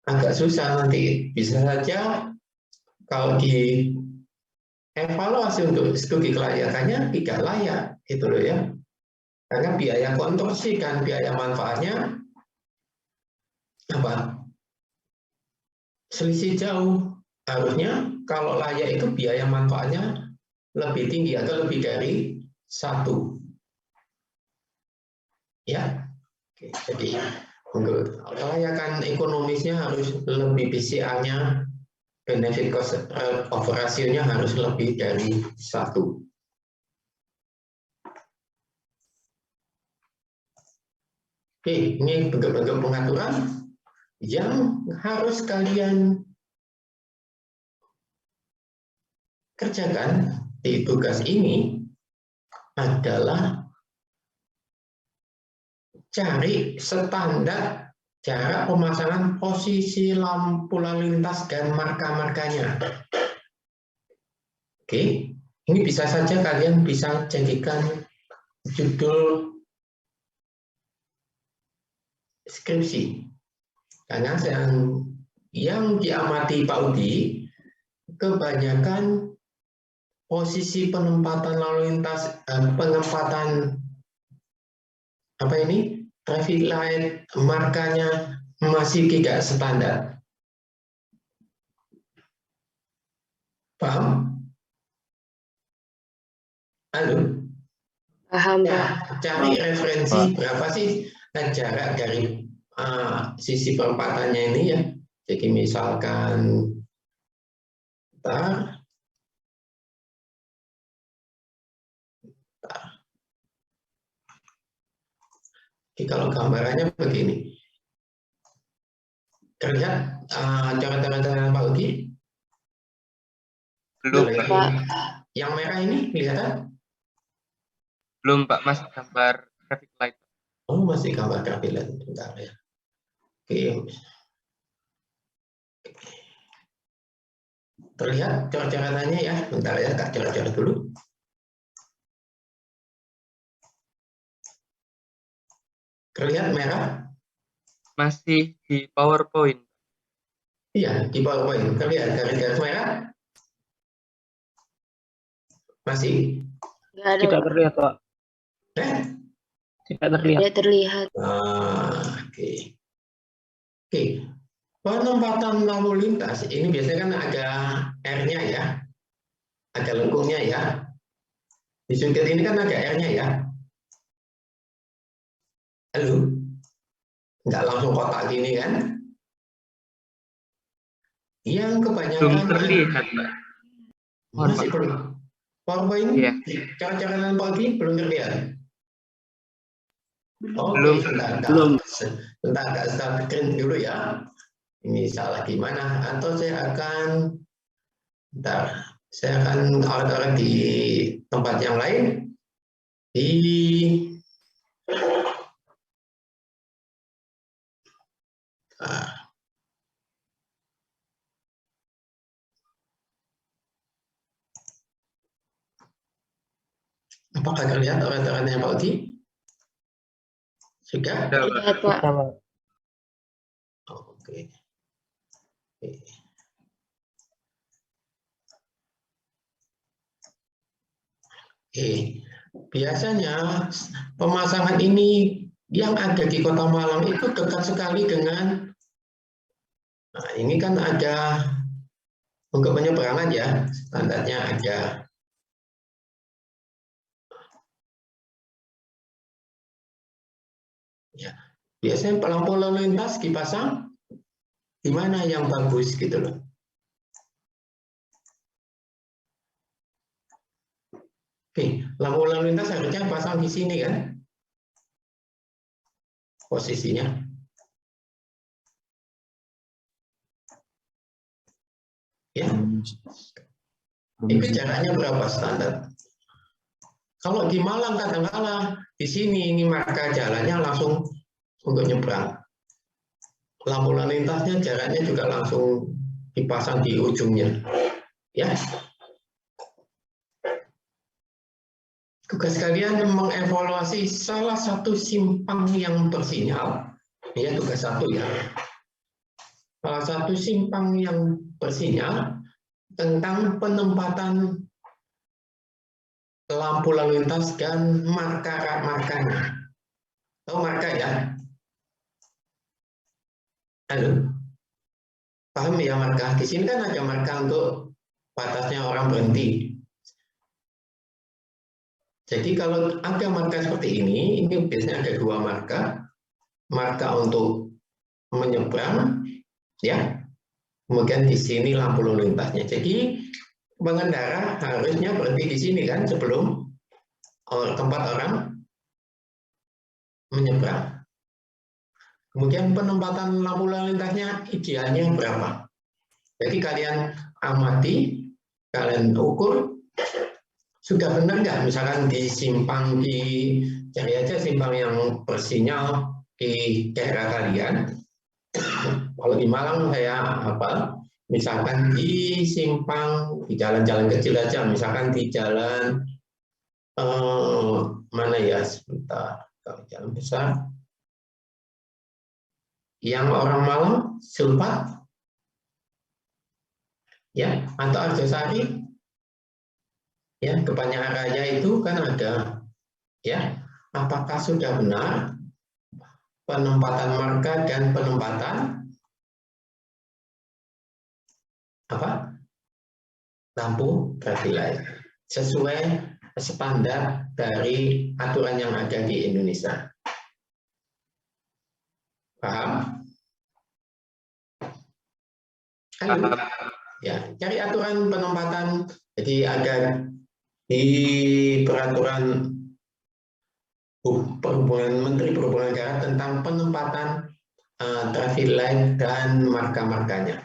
Agak susah nanti, bisa saja kalau di evaluasi untuk studi kelayakannya tidak layak, gitu loh ya. Karena biaya konstruksi dan biaya manfaatnya apa? Selisih jauh. Harusnya kalau layak itu biaya manfaatnya lebih tinggi atau lebih dari 1. Ya. Oke, jadi untuk kelayakan ekonomisnya harus lebih, BCA-nya, benefit cost of ratio-nya harus lebih dari 1. Oke, ini bentuk-bentuk pengaturan yang harus kalian kerjakan di tugas ini adalah cari standar cara pemasangan posisi lampu lalu lintas dan marka-markanya. Oke, ini bisa saja kalian bisa jadikan judul skripsi. Karena yang diamati Pak Udi, kebanyakan posisi penempatan lalu lintas, penempatan apa ini, traffic light, markanya masih tidak standar. Paham? Halo? Paham, Ya, Pak. cari referensi berapa sih jarak dari sisi perempatannya ini ya. Jadi misalkan, kalau gambarannya begini. Terlihat cara-cara Pak Ugi? Belum, Boleh. Pak. Yang merah ini kelihatan? Belum, Pak. Masih gambar traffic light. Oh, masih gambar traffic light. Bentar ya. Oke. Terlihat coret-coretannya ya. Bentar ya, Kak, coret-coret dulu. Terlihat merah? Masih di PowerPoint. Iya, di PowerPoint. Terlihat garis-garis merah? Masih? Tidak terlihat, Pak. Tidak terlihat. Tidak terlihat. Oke. Oke. Penempatan lalu lintas ini biasanya kan ada R-nya ya. Ada lengkungnya ya. Di sudut ini kan ada R-nya ya. Halo? Nggak langsung kotak gini kan? Yang kebanyakan Belum terlihat, Pak. masih belum. PowerPoint, Iya. cara-cara pagi belum terlihat. Oke, Belum. Bentar, agak start screen dulu ya. Ini salah gimana? Atau saya akan, saya akan order di tempat yang lain. Apakah terlihat oratorannya Pak Uti? Sudah? Lihat, Pak. Oke. Biasanya pemasangan ini yang ada di Kota Malang itu dekat sekali dengan, nah ini kan ada untuk penyeberangan ya, standarnya ada. Ya, biasanya lampu lalu lintas dipasang di mana yang bagus gitu loh. Oke, lampu lalu lintas harusnya pasang di sini kan? Posisinya. Ya. Itu jaraknya berapa standar? Kalau di Malang katakanlah di sini ini marka jalannya langsung untuk nyebrang. Lampu lalu lintasnya jaraknya juga langsung dipasang di ujungnya. Ya. Tugas kalian mengevaluasi salah satu simpang yang bersinyal. Ya, tugas satu ya. Salah satu simpang yang bersinyal tentang penempatan lampu lalu lintas dan markanya. Tahu marka ya? Halo? Paham ya marka? Di sini kan ada marka untuk batasnya orang berhenti. Jadi kalau ada marka seperti ini biasanya ada dua marka. Marka untuk menyeberang, ya. Kemudian di sini lampu lalu lintasnya. Jadi pengendara harusnya berhenti di sini kan sebelum tempat orang menyeberang. Kemudian penempatan lampu lalu lintasnya idealnya berapa? Jadi kalian amati, kalian ukur, sudah benar nggak? Misalkan di simpang, cari aja simpang yang bersinyal di daerah kalian. Kalau di Malang saya hafal, misalkan di simpang, di jalan-jalan kecil aja, misalkan di jalan mana ya, sebentar, kalau jalan besar, yang orang Malang, Sulpat, ya, atau Arjosari, ya, kebanyakan raya itu kan ada, ya, apakah sudah benar penempatan marka dan penempatan apa lampu traffic light sesuai standar dari aturan yang ada di Indonesia. Paham? Halo? Ya, cari aturan penempatan. Jadi ada di peraturan Menteri Perhubungan Darat tentang penempatan traffic light dan marka-markanya.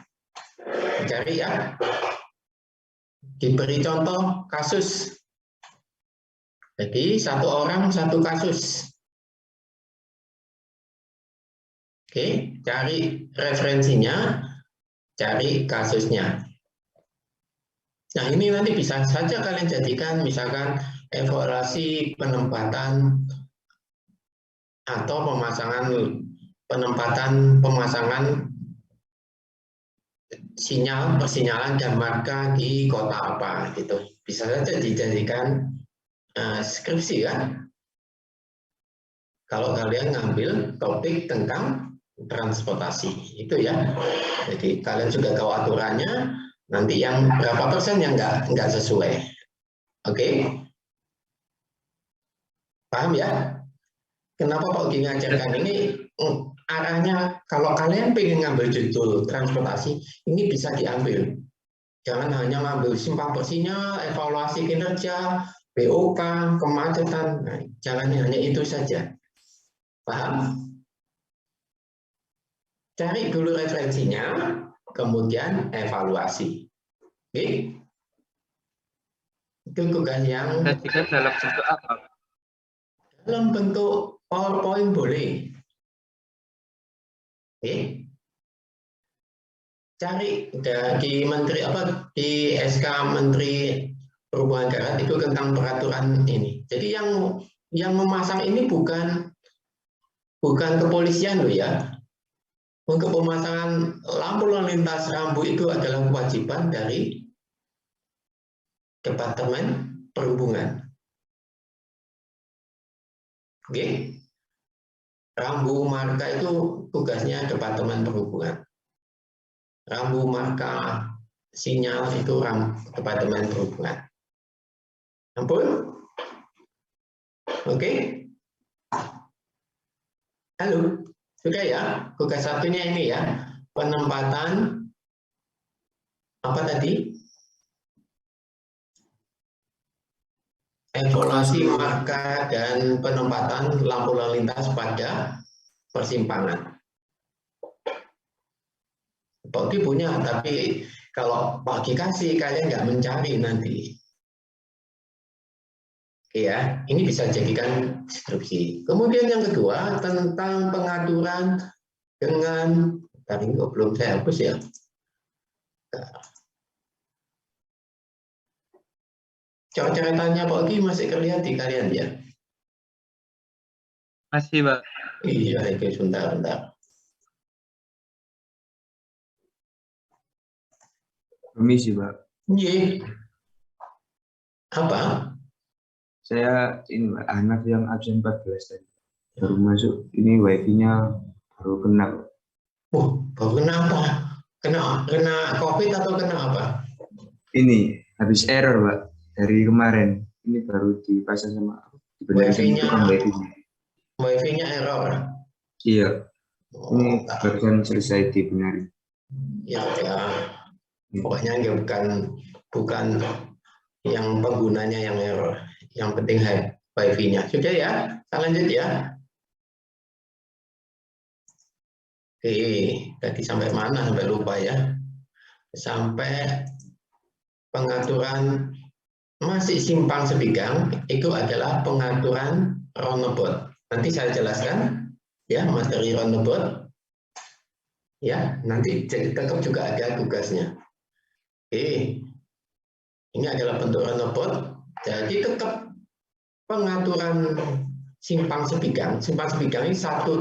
Cari ya. Diberi contoh kasus. Jadi satu orang satu kasus. Oke, cari referensinya, cari kasusnya. Nah, ini nanti bisa saja kalian jadikan misalkan evaluasi penempatan atau pemasangan sinyal persinyalan dan marka di kota apa gitu. Bisa saja dijadikan skripsi kan. Kalau kalian ngambil topik tentang transportasi itu ya. Jadi kalian sudah tahu aturannya, nanti yang berapa persen yang nggak sesuai. Oke? Paham ya? Kenapa Pak Ugi ngajarkan ini? Arahnya kalau kalian pengen ngambil judul transportasi, ini bisa diambil. Jangan hanya ngambil simpang persinyal, evaluasi kinerja, BOK, kemacetan. Nah, jangan hanya itu saja. Paham? Cari dulu referensinya, kemudian evaluasi. Oke? Itu tugas yang dalam bentuk apa? Dalam bentuk PowerPoint boleh. Oke. Cari di Menteri apa di SK Menteri perhubungan darat itu tentang peraturan ini. Jadi yang memasang ini bukan kepolisian loh ya. Untuk pemasangan lampu lalu lintas rambu itu adalah kewajiban dari Departemen Perhubungan. Oke. Rambu marka itu tugasnya Departemen Perhubungan. Rambu marka sinyal itu Departemen Perhubungan. Ampun? Oke. Halo. Sudah ya, tugas satunya ini ya, penempatan apa tadi? Evaluasi marka dan penempatan lampu lalu lintas pada persimpangan. Pak Oki punya, tapi kalau Pak Oki kasih, kalian nggak mencari nanti. Ya, ini bisa jadikan deskripsi. Kemudian yang kedua tentang pengaturan dengan tadi belum saya hapus ya. Coret-coretannya Pak Oki masih terlihat di kalian ya? Masih, Pak. Iya, itu sebentar. Permisi, Pak. Iya. Apa? Saya ini Pak, anak yang absen 14 tadi. Baru masuk, ini wifi-nya baru kena. Oh, baru kena apa? Kena COVID atau kena apa? Ini habis error, Pak. Dari kemarin. Ini baru dipasang sama Wifi-nya error. Iya. Ini barusan selesai dibenarin. Ya. Pokoknya bukan yang penggunanya yang error. Yang penting wifi-nya. Sudah ya, kita lanjut ya. Oke, tadi sampai mana? Sampai lupa ya. Sampai pengaturan masih simpang sepigang itu adalah pengaturan roundabout. Nanti saya jelaskan ya materi roundabout. Ya, nanti tetap juga ada tugasnya. Oke. Ini adalah bentuk roundabout. Jadi tetap pengaturan simpang sepigang. Simpang sepigang ini satu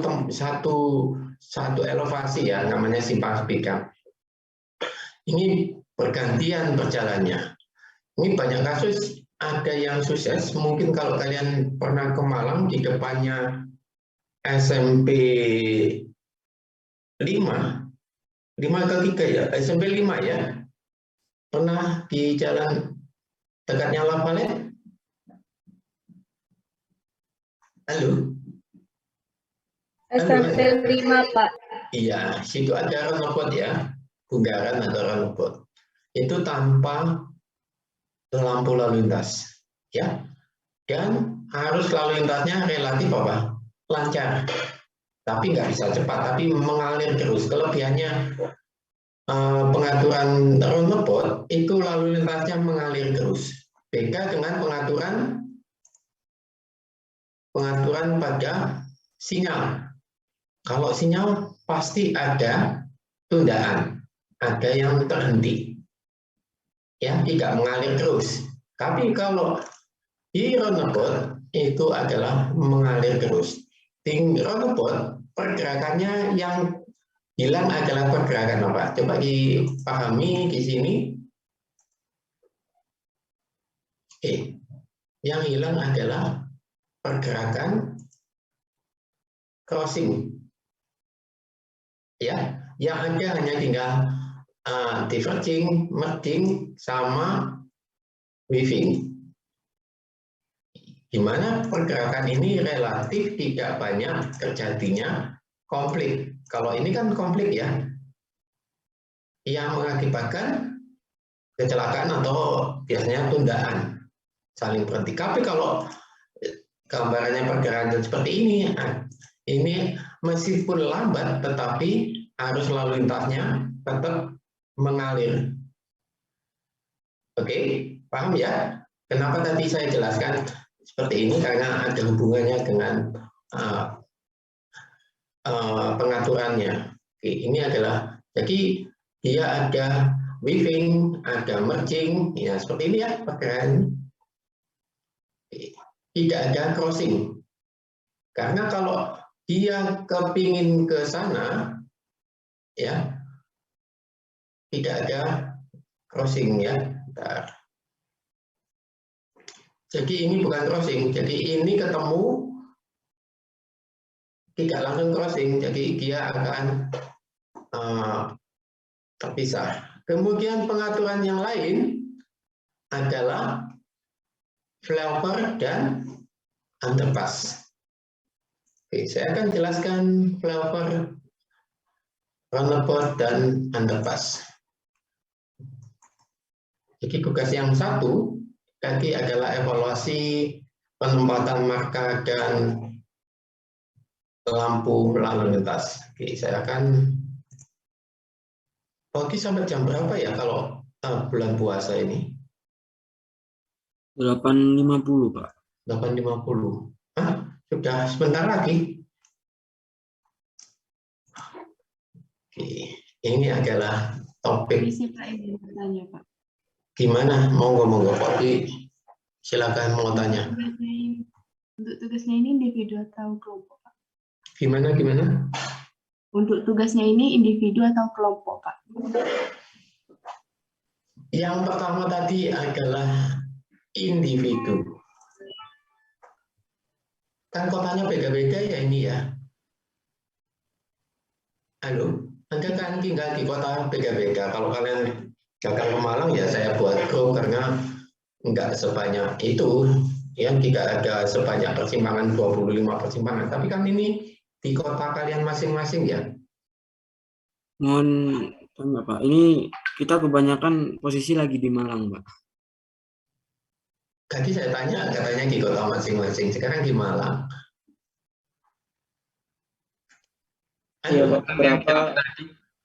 elevasi ya, namanya simpang sepigang. Ini bergantian berjalannya. Ini banyak kasus, ada yang sukses. Mungkin kalau kalian pernah ke Malang, di depannya SMP 5 ke 3 ya, SMP 5 ya. Pernah di jalan dekatnya Lapalet? Halo? SMP 5, Pak. Iya, situ ada roundabout ya, Bunggaran atau roundabout. Itu tanpa lampu lalu lintas, ya. Dan harus lalu lintasnya relatif apa? Lancar. Tapi nggak bisa cepat, tapi mengalir terus. Kelebihannya pengaturan roundabout itu lalu lintasnya mengalir terus. Beda dengan pengaturan pada sinyal. Kalau sinyal pasti ada tundaan, ada yang terhenti, ya tidak mengalir terus. Tapi kalau di roundabout itu adalah mengalir terus. Di roundabout pergerakannya yang hilang adalah pergerakan apa? Coba dipahami di sini. Yang hilang adalah pergerakan crossing. Ya, yang ada hanya tinggal diverging, merging, sama weaving. Di mana pergerakan ini relatif tidak banyak terjadinya konflik. Kalau ini kan konflik ya, yang mengakibatkan kecelakaan atau biasanya tundaan, saling berhenti. Tapi kalau gambarannya pergerakan seperti ini meskipun lambat, tetapi arus lalu lintasnya tetap mengalir. Oke, paham ya? Kenapa tadi saya jelaskan seperti ini? Karena ada hubungannya dengan pengaturannya. Oke, ini adalah, jadi dia ada weaving, ada merging, ya seperti ini ya pergerakan. Tidak ada crossing. Karena kalau dia kepingin ke sana, ya tidak ada crossing ya. Bentar. Jadi ini bukan crossing, jadi ini ketemu tidak langsung crossing, jadi dia akan terpisah. Kemudian pengaturan yang lain adalah flyover dan underpass. Oke, saya akan jelaskan flyover, runabout, dan underpass. Jadi tugas yang satu tadi adalah evaluasi penempatan marka dan lampu lalu lintas. Oke, saya akan pagi sampai jam berapa ya kalau bulan puasa ini? 8.50 Pak. 8.50. Sudah sebentar lagi. Oke, ini adalah topik. Pak. Gimana? Monggo Pak, silakan mau tanya. Untuk tugasnya ini individu atau kelompok, Pak? Gimana? Untuk tugasnya ini individu atau kelompok, Pak? Yang pertama tadi adalah individu. Kan kotanya beda-beda ya ini ya. Halo, Anda kan tinggal di kota beda-beda. Kalau kalian gagal ke Malang ya saya buat grup karena enggak sebanyak itu. Ya, tidak ada sebanyak persimpangan 25 persimpangan. Tapi kan ini di kota kalian masing-masing ya. Mohon tanya Pak, ini kita kebanyakan posisi lagi di Malang Pak. Tadi saya tanya, katanya di kota masing-masing. Sekarang di Malang. Iya Pak,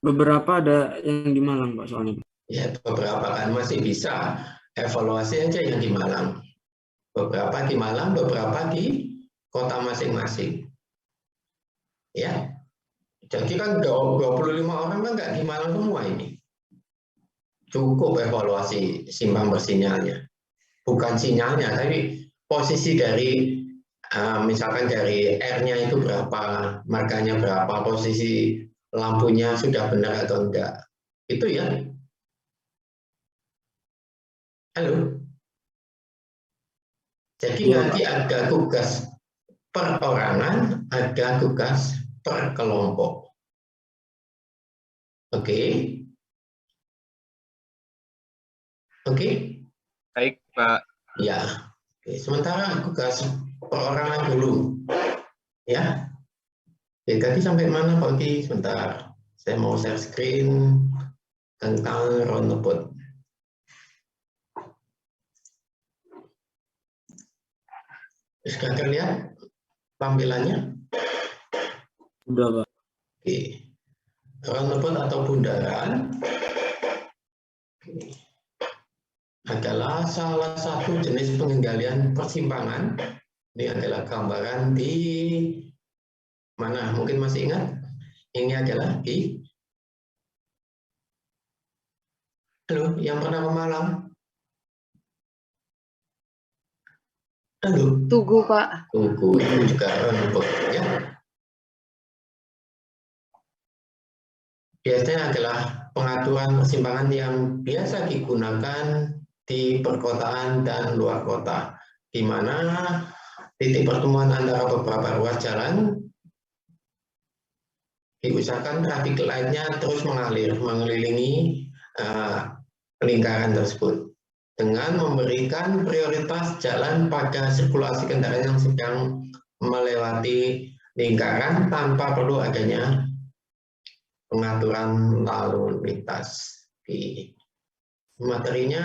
beberapa ada yang di Malang Pak soalnya. Ya, beberapa kan masih bisa evaluasi aja yang di Malang. Beberapa di Malang, beberapa di kota masing-masing. Ya. Jadi kan 25 orang kan nggak di Malang semua ini. Cukup evaluasi simpang bersinyalnya. Bukan sinyalnya, tapi posisi dari misalkan dari R-nya itu berapa, markanya berapa, posisi lampunya sudah benar atau enggak. Itu ya. Halo. Jadi nanti ada tugas perorangan, ada tugas per kelompok. Oke. Baik, Pak. Ya. Oke. Sementara tugas perorangan dulu. Ya. Oke, tadi sampai mana Pak Oki? Sebentar. Saya mau share screen tentang runabout. Sudah terlihat tampilannya? Sudah Pak. Oke. Runabout atau bundaran adalah salah satu jenis pengendalian persimpangan. Ini adalah gambaran di mana? Mungkin masih ingat? Ini adalah di halo, yang pernah ke Malang? Halo. Tugu, Pak. Tugu itu juga runabout ya. Biasanya adalah pengaturan persimpangan yang biasa digunakan di perkotaan dan luar kota, di mana titik pertemuan antara beberapa ruas jalan diusahakan traffic light-nya terus mengalir, mengelilingi lingkaran tersebut dengan memberikan prioritas jalan pada sirkulasi kendaraan yang sedang melewati lingkaran tanpa perlu adanya pengaturan lalu lintas. Materinya,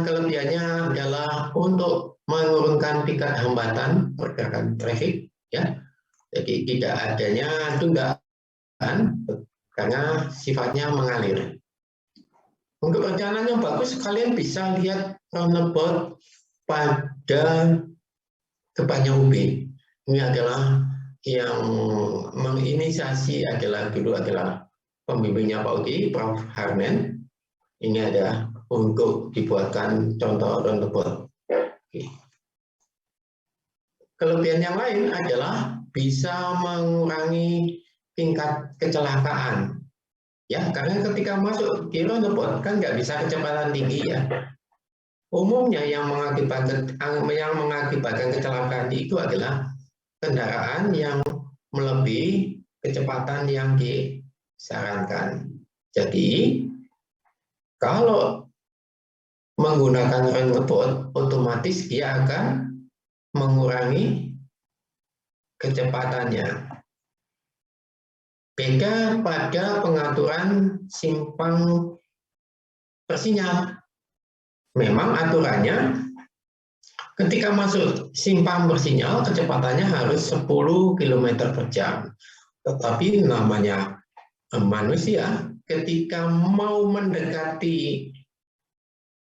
kelebihannya adalah untuk menurunkan tingkat hambatan pergerakan trafik, ya. Jadi tidak adanya tunggakan karena sifatnya mengalir. Untuk perjalanan yang bagus, kalian bisa lihat runabout pada depannya UB. Ini adalah yang menginisiasi dulu adalah pembimbingnya Pak Uki, Prof. Harmen. Ini ada untuk dibuatkan contoh runtebot. Oke. Kelebihan yang lain adalah bisa mengurangi tingkat kecelakaan. Ya, karena ketika masuk di runtebot kan nggak bisa kecepatan tinggi ya. Umumnya yang mengakibatkan kecelakaan itu adalah kendaraan yang melebihi kecepatan yang disarankan. Jadi, kalau menggunakan runtebot, otomatis dia akan mengurangi kecepatannya. Beda pada pengaturan simpang bersinyal. Memang aturannya ketika masuk simpang bersinyal kecepatannya harus 10 km per jam. Tetapi namanya manusia ketika mau mendekati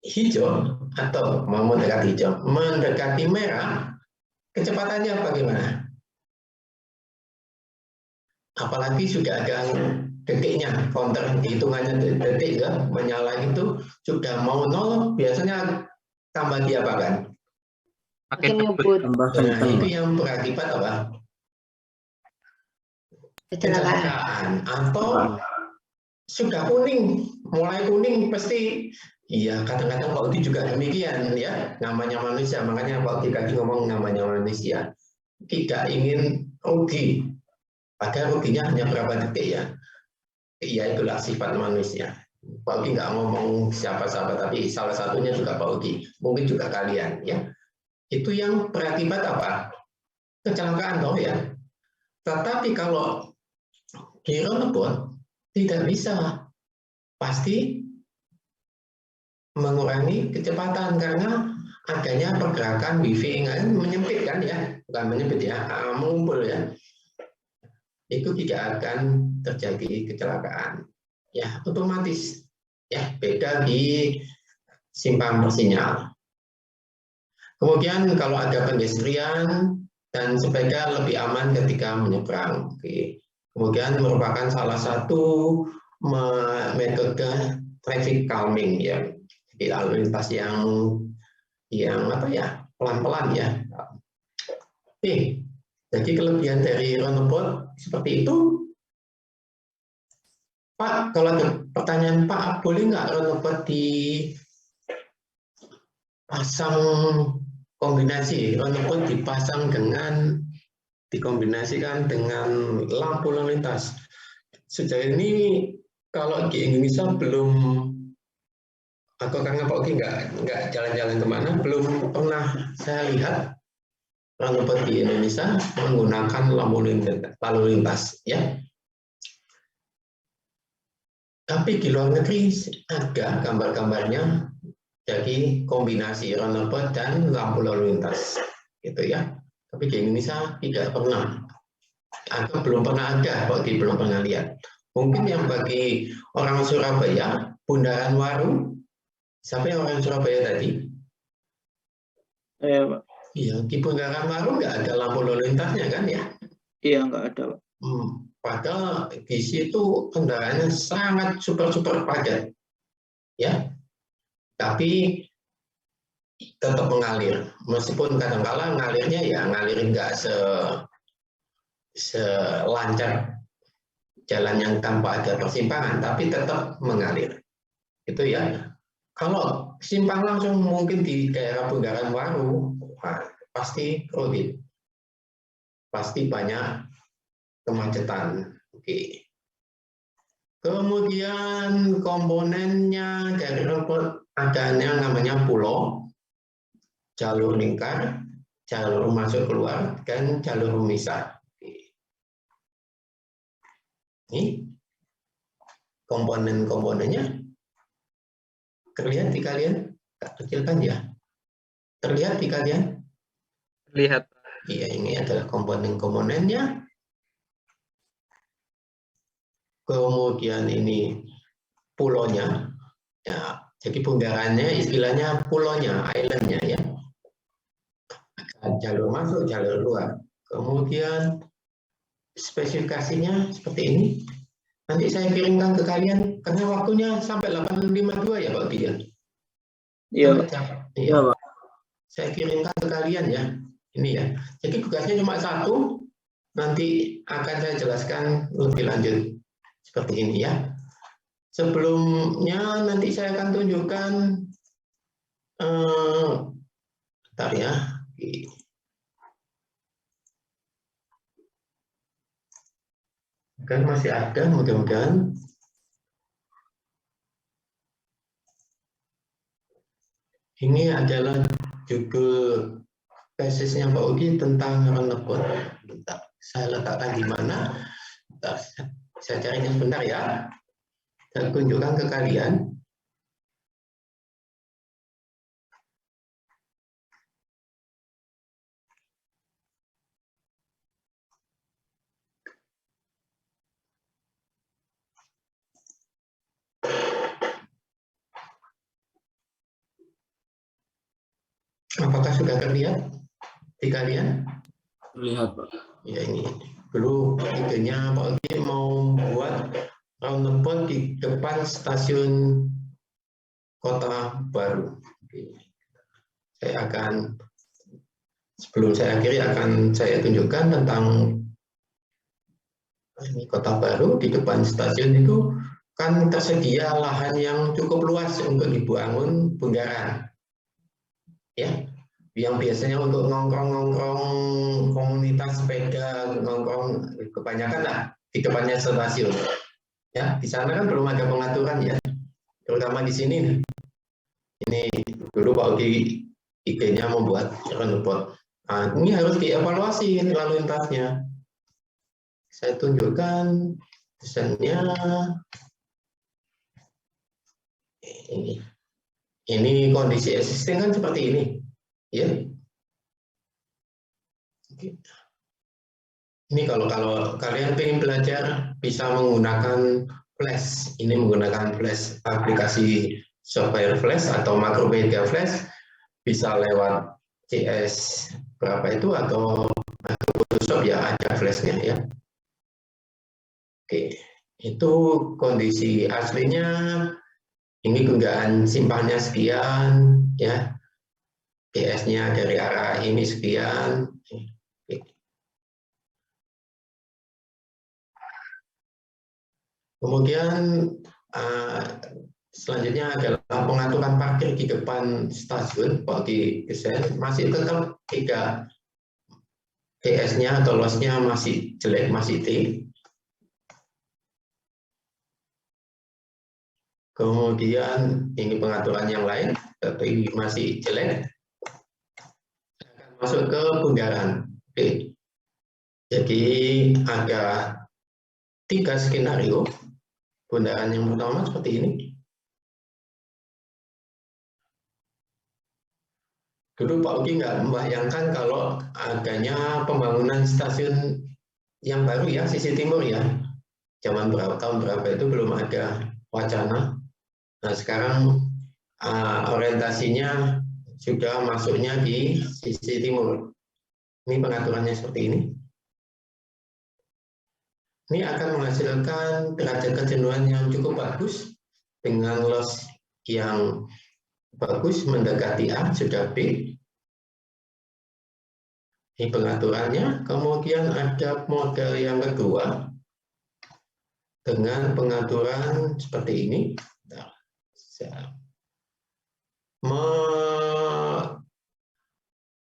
hijau atau mau mendekati merah, kecepatannya bagaimana? Apalagi sudah ada detiknya, counter hitungannya detik ya, menyala itu sudah mau 0, biasanya tambah diapakan? Makin ngebut. Nah, itu yang berakibat apa? Kecelakaan. Atau sudah kuning, mulai kuning pasti, iya kadang-kadang Pak Udi juga demikian ya, namanya manusia, makanya Pak Udi tadi ngomong namanya manusia, tidak ingin rugi, padahal ruginya hanya berapa detik ya. Iya, itulah sifat manusia. Pak Udi nggak ngomong siapa-siapa, tapi salah satunya juga Pak Udi, mungkin juga kalian ya. Itu yang berakibat apa? Kecelakaan toh ya. Tetapi kalau di runtebot tidak bisa, pasti mengurangi kecepatan karena adanya pergerakan wifi menyempit kan ya, bukan menyempit ya, mengumpul ya. Itu tidak akan terjadi kecelakaan. Ya, otomatis ya, beda di simpang bersinyal. Kemudian kalau ada pedestrian dan sepeda lebih aman ketika menyeberang. Oke. Kemudian merupakan salah satu metode traffic calming ya. Jadi lalu lintas yang apa ya, pelan-pelan ya. Oke. Jadi kelebihan dari runtebot seperti itu. Pak, kalau ada pertanyaan Pak, boleh nggak runtebot dipasang kombinasi, runtebot dipasang dikombinasikan dengan lampu lalu lintas? Sejauh ini kalau di Indonesia belum, atau karena Pak Oki nggak jalan-jalan kemana, belum pernah saya lihat runtebot di Indonesia menggunakan lampu lalu lintas ya. Tapi di luar negeri ada gambar-gambarnya, jadi kombinasi runtebot dan lampu lalu lintas gitu ya. Tapi di Indonesia tidak pernah, atau belum pernah ada, Pak Oki belum pernah lihat. Mungkin yang bagi orang Surabaya, Bundaran Waru, siapa yang orang Surabaya tadi? Pak. Iya, di Bundaran Waru nggak ada lampu lalu lintasnya kan ya? Iya, nggak ada, Pak. Padahal di situ kendaraannya sangat super padat, ya. Tapi tetap mengalir, meskipun kadang-kala ngalirnya ya ngalir nggak selancar jalan yang tanpa ada persimpangan, tapi tetap mengalir. Itu ya. Kalau simpang langsung mungkin di daerah Bundaran Waru, pasti crowded, pasti banyak kemacetan. Oke. Kemudian komponennya dari runtebot ada yang namanya pulau, jalur lingkar, jalur masuk keluar, dan jalur pemisah. Ini komponen-komponennya terlihat di kalian? Tak kecilkan ya? Terlihat di kalian? Lihat. Iya, ini adalah komponen-komponennya. Kemudian ini pulaunya. Ya, jadi bundarannya istilahnya pulaunya, islandnya ya. Jalur masuk, jalur keluar. Kemudian spesifikasinya seperti ini. Nanti saya kirimkan ke kalian karena waktunya sampai 8.52 ya Pak Udi ya. Iya, Sampai Pak. jam. Iya, Iya. Pak. Saya kirimkan ke kalian ya. Ini ya. Jadi tugasnya cuma satu. Nanti akan saya jelaskan lebih lanjut seperti ini ya. Sebelumnya nanti saya akan tunjukkan bentar ya. Kan masih ada mudah-mudahan. Ini adalah judul tesisnya Pak Ugi tentang renepot. Bentar, saya letakkan di mana? Bentar, saya carinya sebentar ya. Saya tunjukkan ke kalian. Apakah sudah terlihat di kalian? Terlihat, Pak. Ya ini. Dulu idenya Pak Ugi mau buat roundabout di depan stasiun Kota Baru. Saya akan, sebelum saya akhiri akan saya tunjukkan tentang ini Kota Baru. Di depan stasiun itu kan tersedia lahan yang cukup luas untuk dibangun bongkaran. Ya, yang biasanya untuk nongkrong-nongkrong komunitas sepeda, nongkrong kebanyakan lah di depannya stasiun. Ya, di sana kan belum ada pengaturan ya, terutama di sini. Ini dulu Pak Ugi idenya membuat roundabout. Nah, ini harus dievaluasi lalu lintasnya. Saya tunjukkan desainnya. Ini kondisi existing kan seperti ini, ya. Ini kalau kalian ingin belajar bisa menggunakan Flash. Ini menggunakan Flash, aplikasi software Flash atau Macromedia Flash, bisa lewat CS berapa itu atau Photoshop ya, ada Flashnya ya. Oke, itu kondisi aslinya. Ini tunggaan simpangnya sekian, ya. PS-nya dari arah ini sekian. Kemudian selanjutnya adalah pengaturan parkir di depan stasiun. Kalau di desain masih tetap tidak, PS-nya atau loss-nya masih jelek, masih T. Kemudian ini pengaturan yang lain, tapi masih jelek. Akan masuk ke bongkaran. Oke. Jadi ada 3 skenario. Bongkaran yang pertama seperti ini. Dulu Pak Ugi nggak membayangkan kalau adanya pembangunan stasiun yang baru ya, sisi timur ya. Zaman tahun berapa itu belum ada wacana. Nah sekarang orientasinya sudah masuknya di sisi timur. Ini pengaturannya seperti ini. Ini akan menghasilkan derajat kejenuhan yang cukup bagus dengan loss yang bagus mendekati A, sudah B. Ini pengaturannya. Kemudian ada model yang kedua dengan pengaturan seperti ini.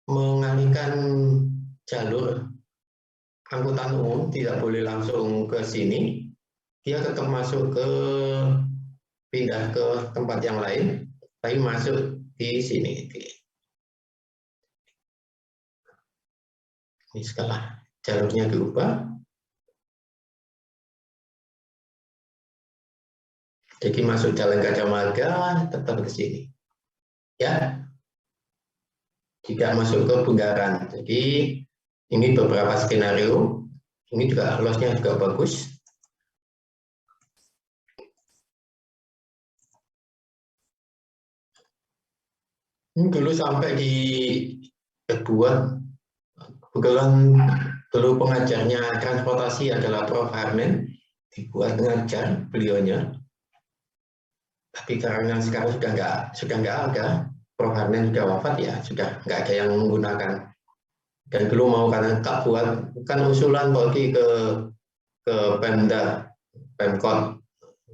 Mengalihkan jalur angkutan umum tidak boleh langsung ke sini, dia tetap masuk ke pindah ke tempat yang lain, tapi masuk di sini. Ini setelah jalurnya diubah, jadi masuk Jalan Gajah Mada tetap ke sini, ya, tidak masuk ke bongkaran. Jadi ini beberapa skenario. Ini juga loss-nya juga bagus. Ini dulu sampai dibuat, kebetulan dulu pengajarnya transportasi adalah Prof. Harmen dibuat ngajar beliaunya. Tapi karena sekarang sudah nggak ada, Prof. Harnen sudah wafat ya, sudah nggak ada yang menggunakan. Dan dulu mau karena tak buat, bukan usulan bagi ke Pemda, Pemkot,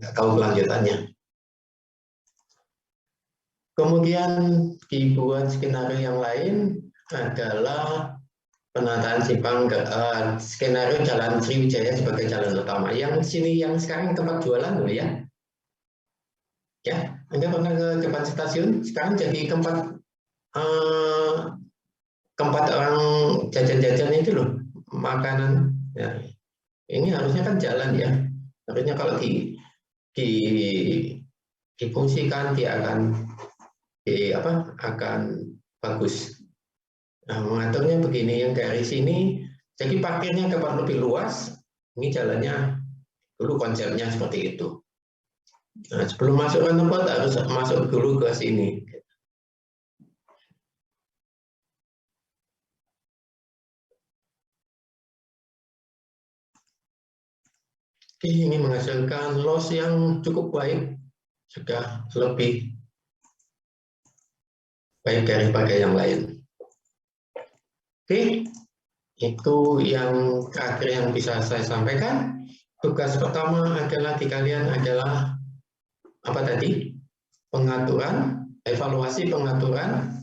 nggak tahu kelanjutannya. Kemudian dibuat skenario yang lain adalah penataan simpang skenario Jalan Sriwijaya sebagai jalan utama. Yang sini yang sekarang tempat jualan loh ya. Ya, Anda pernah ke depan stasiun, sekarang jadi tempat orang jajan-jajan itu loh, makanan. Ya, ini harusnya kan jalan ya. Harusnya kalau difungsikan dia akan bagus. Nah, mengaturnya begini, yang dari sini, jadi parkirnya dapat lebih luas. Ini jalannya dulu konsepnya seperti itu. Nah, sebelum masuk ke tempat harus masuk dulu ke sini. Ini menghasilkan loss yang cukup baik, sudah lebih baik daripada yang lain. Oke, itu yang terakhir yang bisa saya sampaikan. Tugas pertama adalah di kalian adalah apa tadi? Pengaturan, evaluasi pengaturan,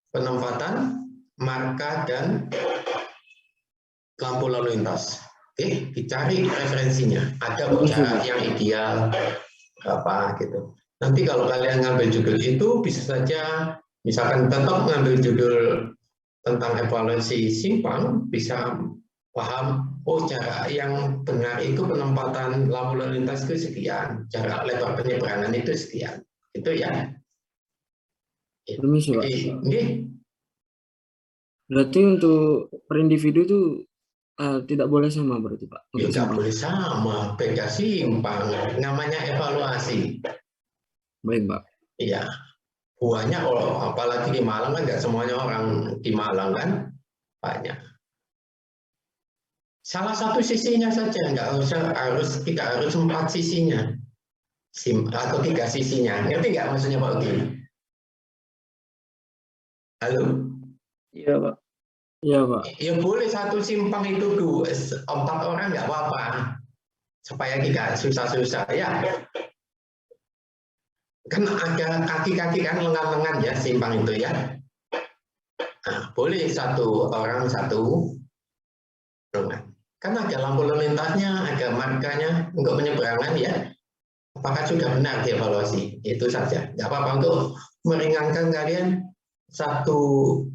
penempatan, marka, dan lampu lalu lintas. Oke, dicari referensinya. Ada jarak yang ideal, berapa gitu. Nanti kalau kalian ngambil judul itu, bisa saja, misalkan tetap ngambil judul tentang evaluasi simpang, bisa paham, oh jarak yang benar itu penempatan lampu lalu lintas itu sekian, jarak lebar penyeberangan itu sekian, itu ya. Permisi, Pak. Ini Berarti untuk per individu itu tidak boleh sama berarti, Pak? ya nggak boleh sama, beda simpang, namanya evaluasi. Baik, Pak. Iya, banyak, apalagi di Malang kan nggak semuanya orang di Malang kan, banyak. Salah satu sisinya saja, tidak harus 4 sisinya, atau 3 sisinya. Ngerti nggak maksudnya Pak Ugi? Halo? Iya, Pak. Iya, Pak. Ya boleh satu simpang itu 4 orang nggak apa-apa, supaya tidak susah-susah ya. Kan ada kaki-kaki kan, lengan-lengan ya simpang itu ya. Nah, boleh 1 orang 1 lengan. Kan ada lampu lalu lintasnya, ada markanya untuk penyeberangan ya. Apakah sudah benar dievaluasi? Itu saja. Nggak apa-apa, untuk meringankan kalian satu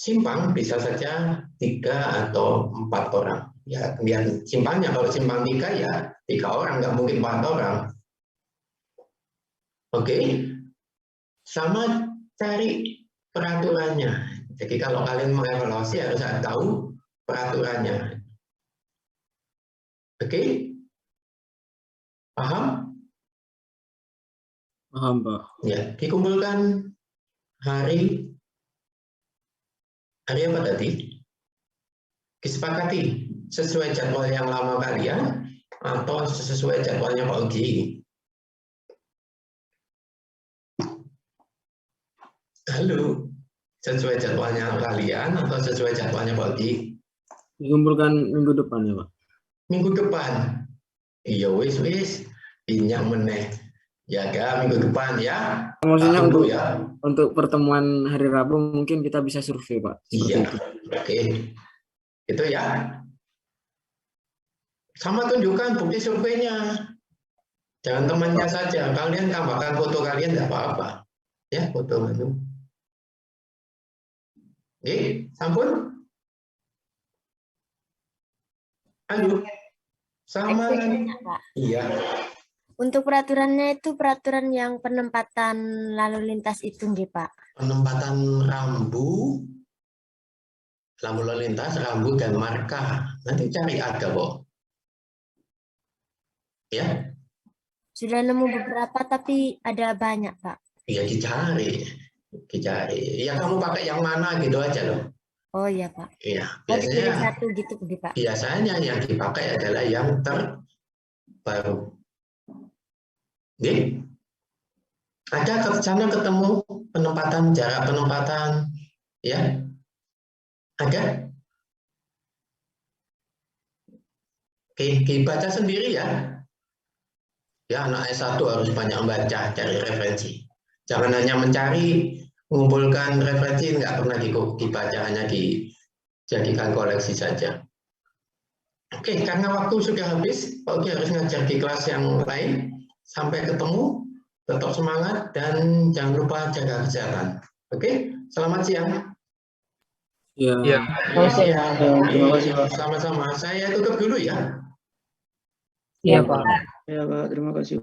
simpang bisa saja 3 atau 4 orang. Ya, kemudian simpangnya kalau simpang 3 ya 3 orang, nggak mungkin 4 orang. Oke, sama cari peraturannya. Jadi kalau kalian mengevaluasi harus tahu peraturannya. Oke? Paham? Paham, Pak. Ya, dikumpulkan hari apa tadi? Disepakati sesuai jadwal yang lama kalian atau sesuai jadwalnya Pak Ugi. Halo, sesuai jadwalnya kalian atau sesuai jadwalnya Pak Ugi? Dikumpulkan minggu depan ya, Pak? Minggu depan. Iya wis inyak meneh. Ya kan minggu depan ya. Maksudnya ya. Untuk pertemuan hari Rabu mungkin kita bisa survei, Pak. Iya. Oke. Itu ya. Sama tunjukkan bukti surveinya. Jangan temannya saja. Kalian tambahkan foto kalian tidak apa-apa. Ya, foto itu. Oke, sampun. Halo. Sama Pak. Iya. Untuk peraturannya itu peraturan yang penempatan lalu lintas itu nggih, Pak? Penempatan lampu lalu lintas, rambu dan marka. Nanti cari ada kok. Ya. Sudah nemu beberapa tapi ada banyak, Pak. Ya dicari. Ya kamu pakai yang mana gitu aja loh. Oh iya Pak. Iya, Oh dipilih biasanya satu gitu begitu Pak. biasanya yang dipakai adalah yang terbaru. Oke. Ada ke sana ketemu penempatan, jarak penempatan, ya? Ada? Oke, dibaca sendiri ya. Ya, anak S1 harus banyak membaca, cari referensi. Jangan hanya mencari, mengumpulkan referensi, nggak pernah dibaca, hanya dijadikan koleksi saja. Oke, karena waktu sudah habis, Pak Ugi harus ngajar di kelas yang lain. Sampai ketemu, tetap semangat, dan jangan lupa jaga kesehatan. Oke, selamat siang. Ya. Iya. Terima Terima kasih, Pak. Sama-sama. Saya tutup dulu ya. Iya, Pak. Ya, Pak. Terima kasih.